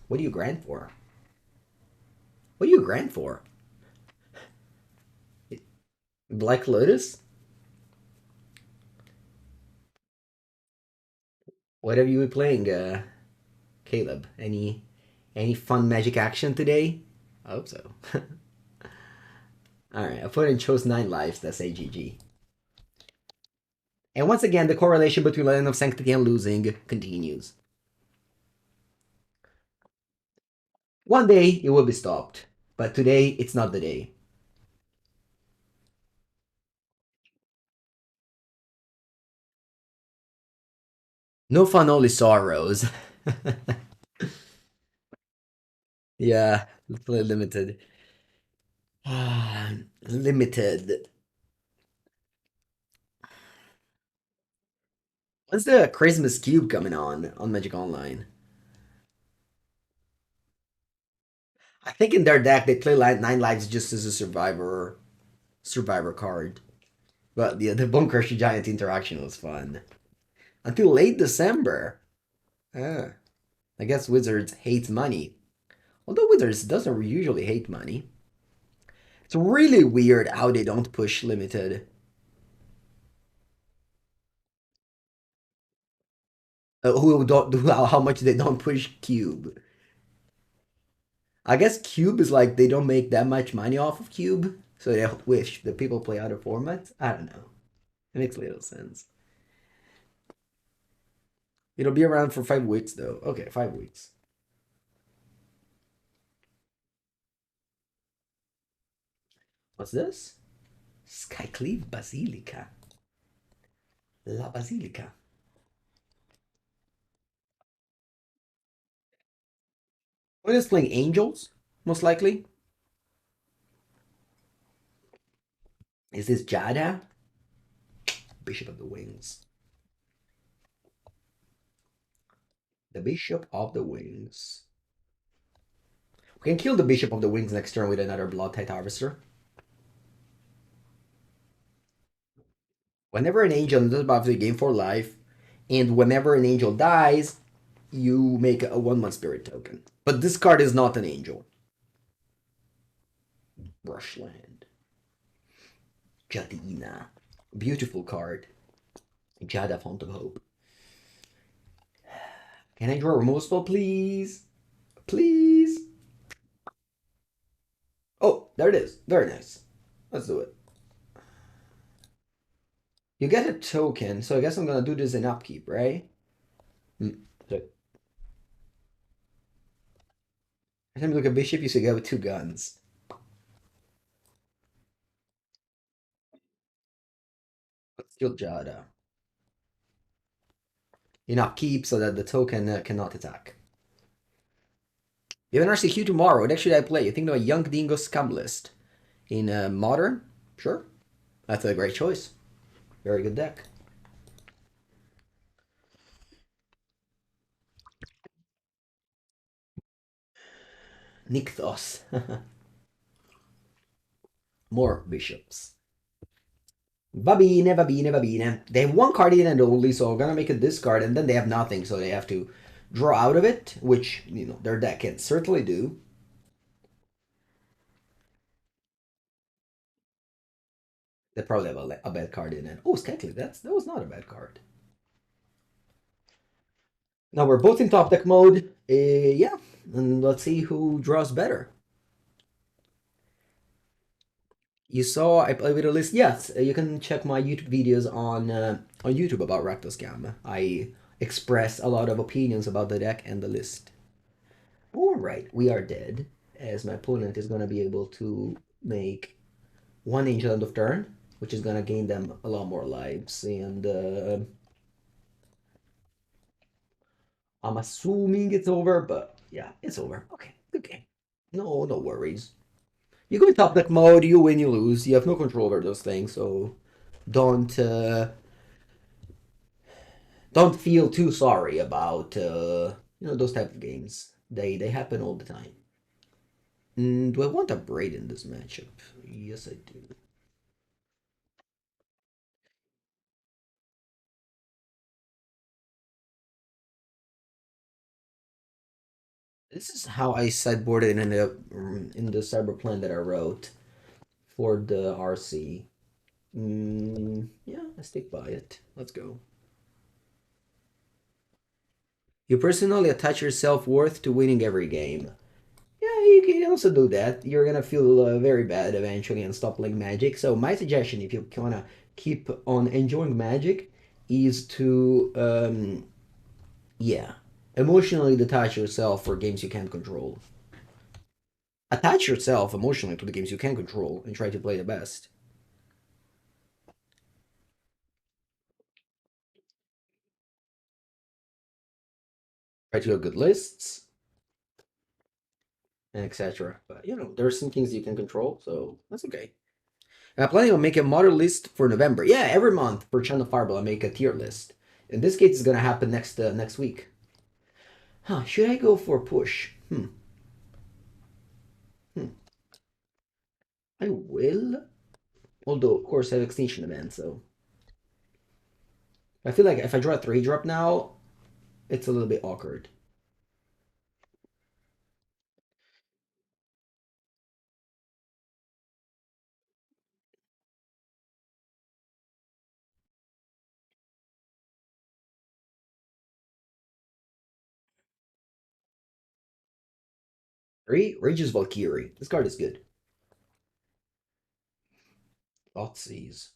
What do you grant for? What do you grant for? Black Lotus? What have you been playing, Caleb? Any fun magic action today? I hope so. Alright, opponent chose 9 lives, that's AGG. And once again, the correlation between Land of Sanctity and losing continues. One day, it will be stopped. But today, it's not the day. No fun, only sorrows. Yeah, limited. Limited. When's the Christmas Cube coming on Magic Online? I think in their deck they play 9 lives just as a survivor card. But the Bonecrusher Giant interaction was fun. Until late December. I guess Wizards hates money. Although Wizards doesn't usually hate money. It's really weird how they don't push limited. How much they don't push Cube. I guess Cube is like they don't make that much money off of Cube, so they wish the people play other formats. I don't know. It makes little sense. It'll be around for 5 weeks though. Okay, 5 weeks. What's this? Skycleave Basilica. La Basilica. What is playing Angels? Most likely. Is this Jada? Bishop of the Wings. The Bishop of the Wings. We can kill the Bishop of the Wings next turn with another Bloodtithe Harvester. Whenever an angel does buff the game for life, and whenever an angel dies, you make a 1/1 spirit token. But this card is not an angel. Brushland. Jadina. Beautiful card. Jada Font of Hope. Can I draw a removal spell, please? Please? Oh, there it is. Very nice. Let's do it. You get a token, so I guess I'm gonna do this in upkeep, right? Every time you look at Bishop, you see you have 2 guns. Let's kill Jada. In upkeep so that the token cannot attack. You have an RCQ tomorrow. What deck should I play? You think of a Young Dingo Scum list in Modern? Sure. That's a great choice. Very good deck. Nykthos. More bishops. Va bene, va bene, va bene. They have 1 card in and only, so I'm gonna make a discard, and then they have nothing, so they have to draw out of it, which, you know, their deck can certainly do. They probably have a bad card in it. Oh, Skyclave, that was not a bad card. Now we're both in top deck mode. Yeah, and let's see who draws better. You saw I played with a list. Yes, you can check my YouTube videos on YouTube about Rakdos Gamma. I express a lot of opinions about the deck and the list. All right, we are dead, as my opponent is gonna be able to make one angel end of turn, which is gonna gain them a lot more lives. And I'm assuming it's over, but yeah, it's over. Okay, good game. No, no worries. You go in top deck mode, you win, you lose. You have no control over those things, so don't don't feel too sorry about those type of games. They happen all the time. Do I want a Braid in this matchup? Yes, I do. This is how I sideboarded in the cyber plan that I wrote for the RC. Yeah, I stick by it. Let's go. You personally attach your self-worth to winning every game. Yeah, you can also do that. You're gonna feel very bad eventually and stop playing Magic. So my suggestion, if you wanna keep on enjoying Magic, is to yeah, emotionally detach yourself for games you can't control. Attach yourself emotionally to the games you can control and try to play the best. Try to have good lists and etc. But there's some things you can control, so that's okay. I'm planning on making a model list for November. Yeah, every month for Channel Fireball, I make a tier list. In this case, it's gonna happen next week. Huh? Should I go for push? Hmm. I will. Although, of course, I have Extinction Event, so I feel like if I draw a 3-drop now, it's a little bit awkward. Three, Rage's Valkyrie. This card is good. Thoughtseize.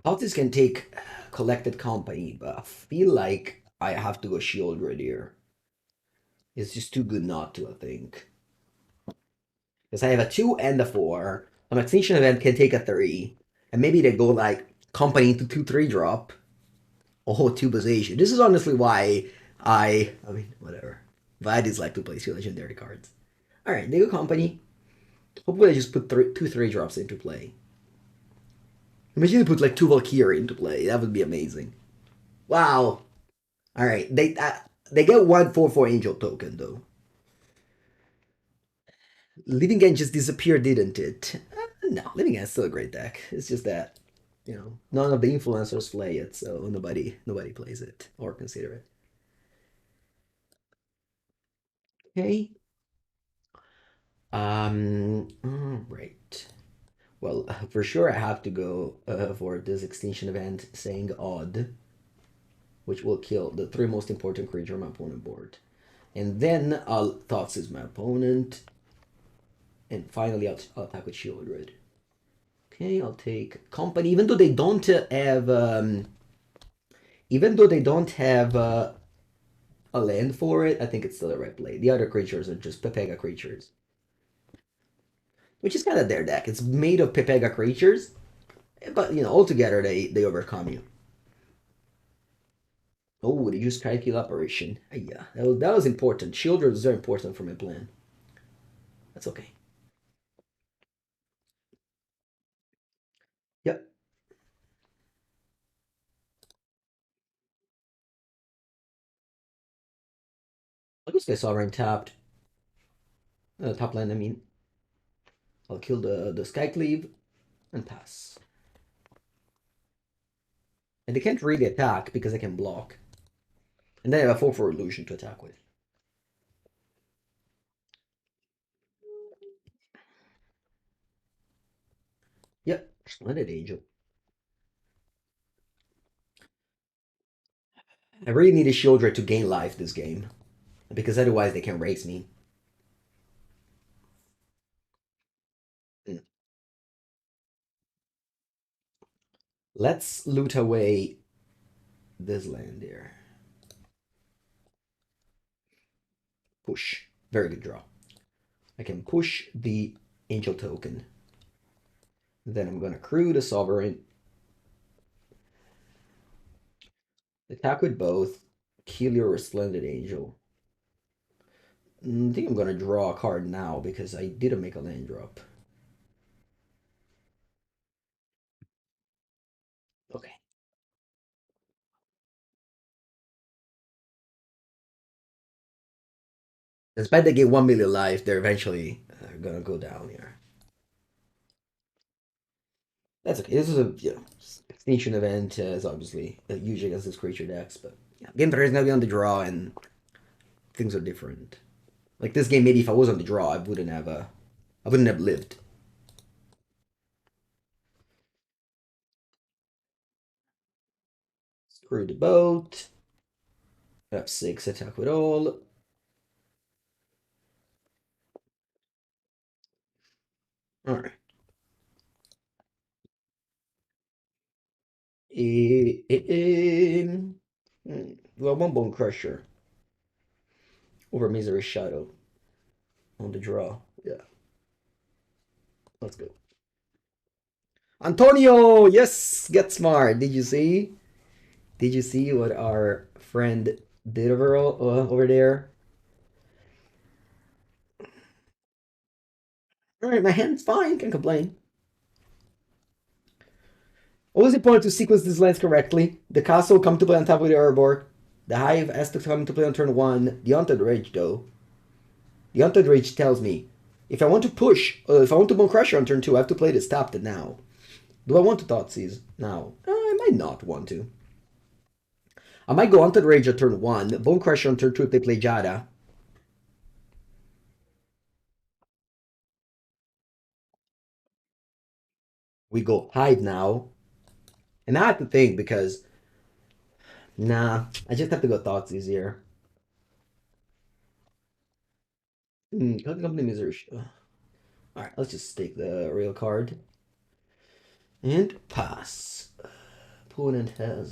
Thoughtseize can take Collected Company, but I feel like I have to go Sheoldred here. It's just too good not to, I think. Because I have a 2 and a 4. An Extinction Event can take a 3. And maybe they go like Company into 2-3 drop. Oh, two position. This is honestly why I mean, whatever. But I dislike to play two legendary cards. Alright, they go Company. Hopefully I just put 2-3 drops into play. Imagine they put like 2 Valkyrie into play. That would be amazing. Wow. Alright, they get 1/4/4 Angel token though. Living End just disappeared, didn't it? No, Living End's still a great deck. It's just that, none of the influencers play it, so nobody plays it or consider it. Okay. All right. Well, for sure I have to go for this Extinction Event saying odd, which will kill the 3 most important creature on my opponent board. And then I'll Thoughtseize my opponent. And finally I'll attack with Sheoldred. Okay, I'll take Company, even though they don't have a land for it, I think it's still the right play. The other creatures are just Pepega creatures. Which is kind of their deck. It's made of Pepega creatures, but altogether they overcome you. Oh, they use Sky Kill Operation. Yeah, that was important. Sheoldred was very important for my plan. That's okay. Yep. Look, this guy Sovereign tapped. Top land, I mean. I'll kill the Skycleave and pass. And they can't really attack because they can block. And then I have a 4/4 illusion to attack with. Yep, Splendid Angel. I really need a Sheoldred to gain life this game. Because otherwise they can race me. Let's loot away this land here. Push. Very good draw. I can push the Angel token. Then I'm gonna crew the Sovereign. Attack with both. Kill your Resplendent Angel. I think I'm gonna draw a card now because I didn't make a land drop. Okay. Despite they get 1 million life, they're eventually gonna go down here. That's okay. This is a extinction event. Is obviously huge against this creature decks, but yeah, game 3 is gonna be on the draw, and things are different. Like this game, maybe if I was on the draw, I wouldn't have lived. Screw the boat. F6 attack with all. All right. Well, one Bonecrusher over Misery Shadow on the draw. Yeah, let's go. Antonio, yes, get smart. Did you see? Did you see what our friend did over there? All right, my hand's fine. Can't complain. Always important to sequence these lands correctly. The castle come to play on top of the Urborg. The Hive has to come to play on turn 1. The Haunted Rage, though. The Haunted Rage tells me if I want to push, if I want to Bonecrusher on turn 2, I have to play this tapped now. Do I want to Thoughtseize now? I might not want to. I might go Haunted Rage at turn 1, Bonecrusher on turn 2 if they play Jada. We go Hive now. And I have to think because, nah, I just have to go Thoughtseize here. Company Misery. Alright, let's just take the real card. And pass. Opponent has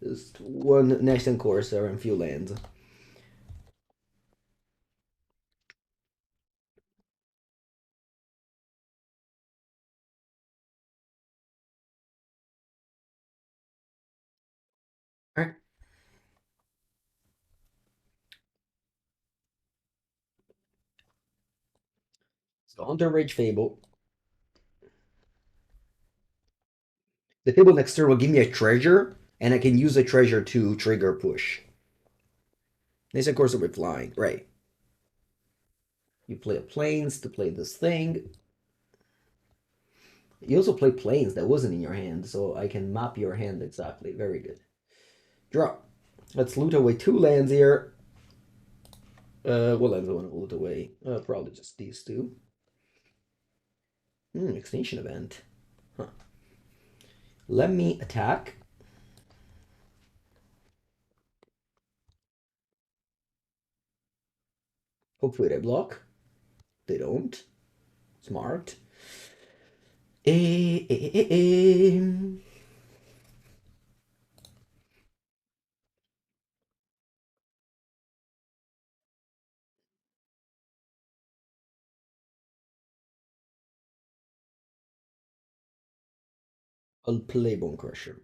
just one next and Corsair and few lands. Alright. So Hunter Rage Fable. The Fable next turn will give me a treasure, and I can use a treasure to trigger push. Next and Corsair with flying. Right. You play a planes to play this thing. You also play planes that wasn't in your hand, so I can map your hand exactly. Very good. Draw. Let's loot away 2 lands here. What lands I want to loot away? Probably just these 2. Extinction Event. Huh. Let me attack. Hopefully they block. They don't. Smart. I'll play Bonecrusher.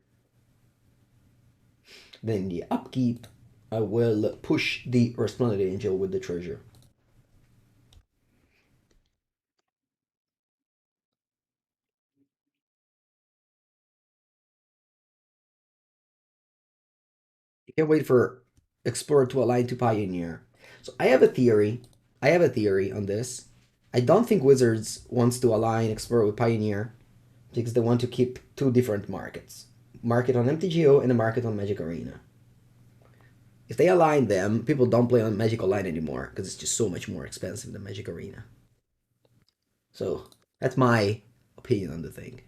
Then the upkeep, I will push the Resplendent Angel with the treasure. You can't wait for Explorer to align to Pioneer. So I have a theory. I have a theory on this. I don't think Wizards wants to align Explorer with Pioneer because they want to keep 2 different markets. Market on MTGO and a market on Magic Arena. If they align them, people don't play on Magic Online anymore because it's just so much more expensive than Magic Arena. So that's my opinion on the thing.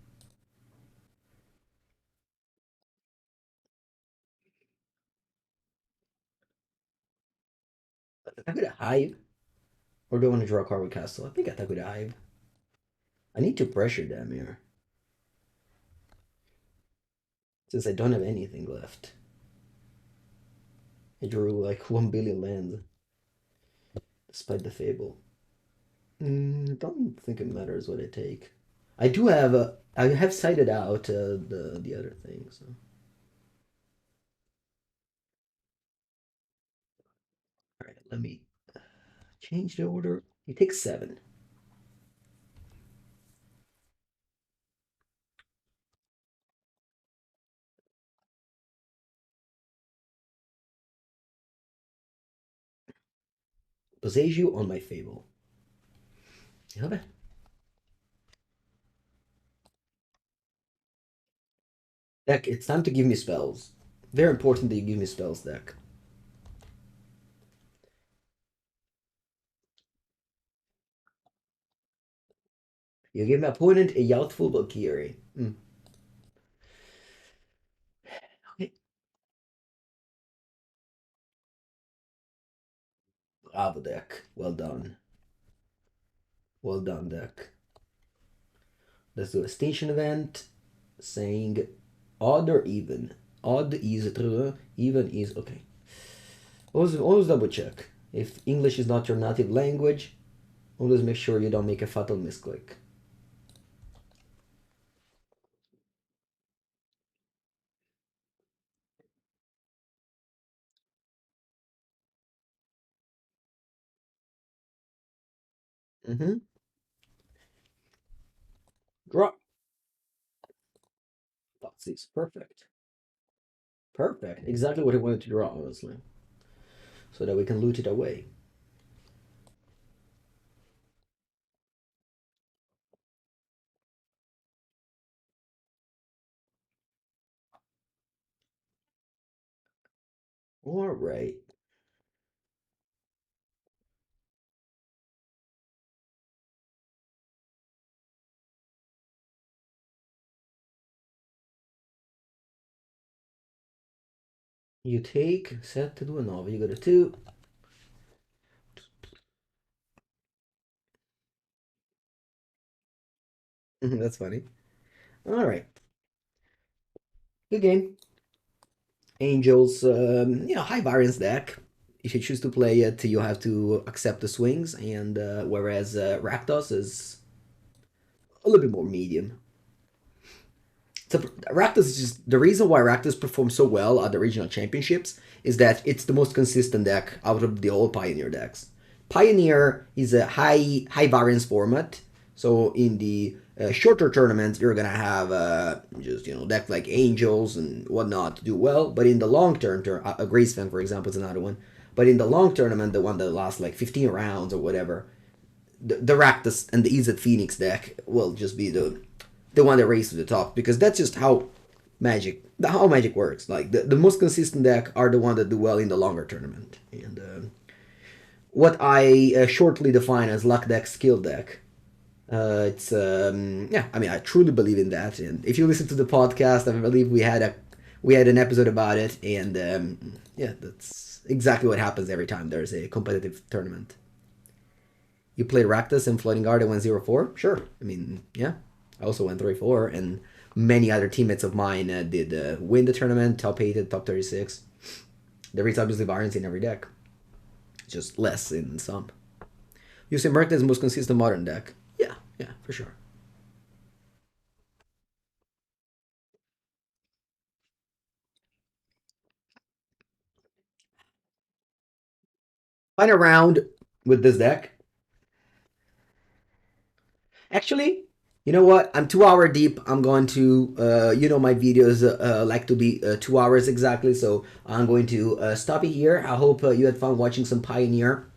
Attack with a Hive? Or do I want to draw a card with Castle? I think attack with a Hive. I need to pressure them here. Since I don't have anything left. I drew like 1 billion lands, despite the Fable. Don't think it matters what I take. I do have I have cited out the other thing. So. All right, let me change the order. You take 7. Possess you on my Fable. Okay. Deck, it's time to give me spells. Very important that you give me spells, deck. You give my opponent a Youthful Valkyrie. Okay. Bravo, deck. Well done. Well done, deck. Let's do Extinction Event. Saying odd or even. Odd is true. Even is okay. Always double check. If English is not your native language, always make sure you don't make a fatal misclick. Mm-hmm. Draw. Thoughtseize. Perfect. Perfect. Exactly what I wanted to draw, honestly. So that we can loot it away. All right. You take, set to do a novel. You go to 2. That's funny. All right. Good game. Angels, high variance deck. If you choose to play it, you have to accept the swings, and whereas Rakdos is a little bit more medium. So Rakdos is just the reason why Rakdos performs so well at the regional championships is that it's the most consistent deck out of the old Pioneer decks. Pioneer is a high variance format, so in the shorter tournaments you're gonna have just deck like Angels and whatnot do well, but in the long term, a Greasefang for example is another one. But in the long tournament, the one that lasts like 15 rounds or whatever, the Rakdos and the Izzet Phoenix deck will just be the one that races to the top, because that's just how magic works. Like the most consistent deck are the one that do well in the longer tournament. And what I shortly define as luck deck, skill deck. It's yeah, I mean I truly believe in that. And if you listen to the podcast, I believe we had an episode about it, and yeah, that's exactly what happens every time there's a competitive tournament. You played Rakdos and Floating Guard and went 0-4? Sure. I mean, yeah. I also went 3-4, and many other teammates of mine did win the tournament, top 8, top 36. There is obviously variance in every deck, just less in some. You say Merc is the most consistent modern deck? Yeah, for sure. Final round with this deck. Actually, you know what? I'm 2 hour deep. I'm going to, my videos like to be 2 hours exactly. So I'm going to stop it here. I hope you had fun watching some Pioneer.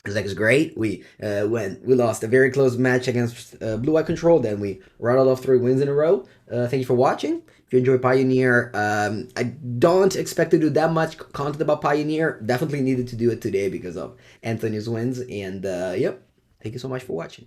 This deck is great. We lost a very close match against Blue Eye Control. Then we rattled off 3 wins in a row. Thank you for watching. If you enjoy Pioneer, I don't expect to do that much content about Pioneer. Definitely needed to do it today because of Anthony's wins. And yep, thank you so much for watching.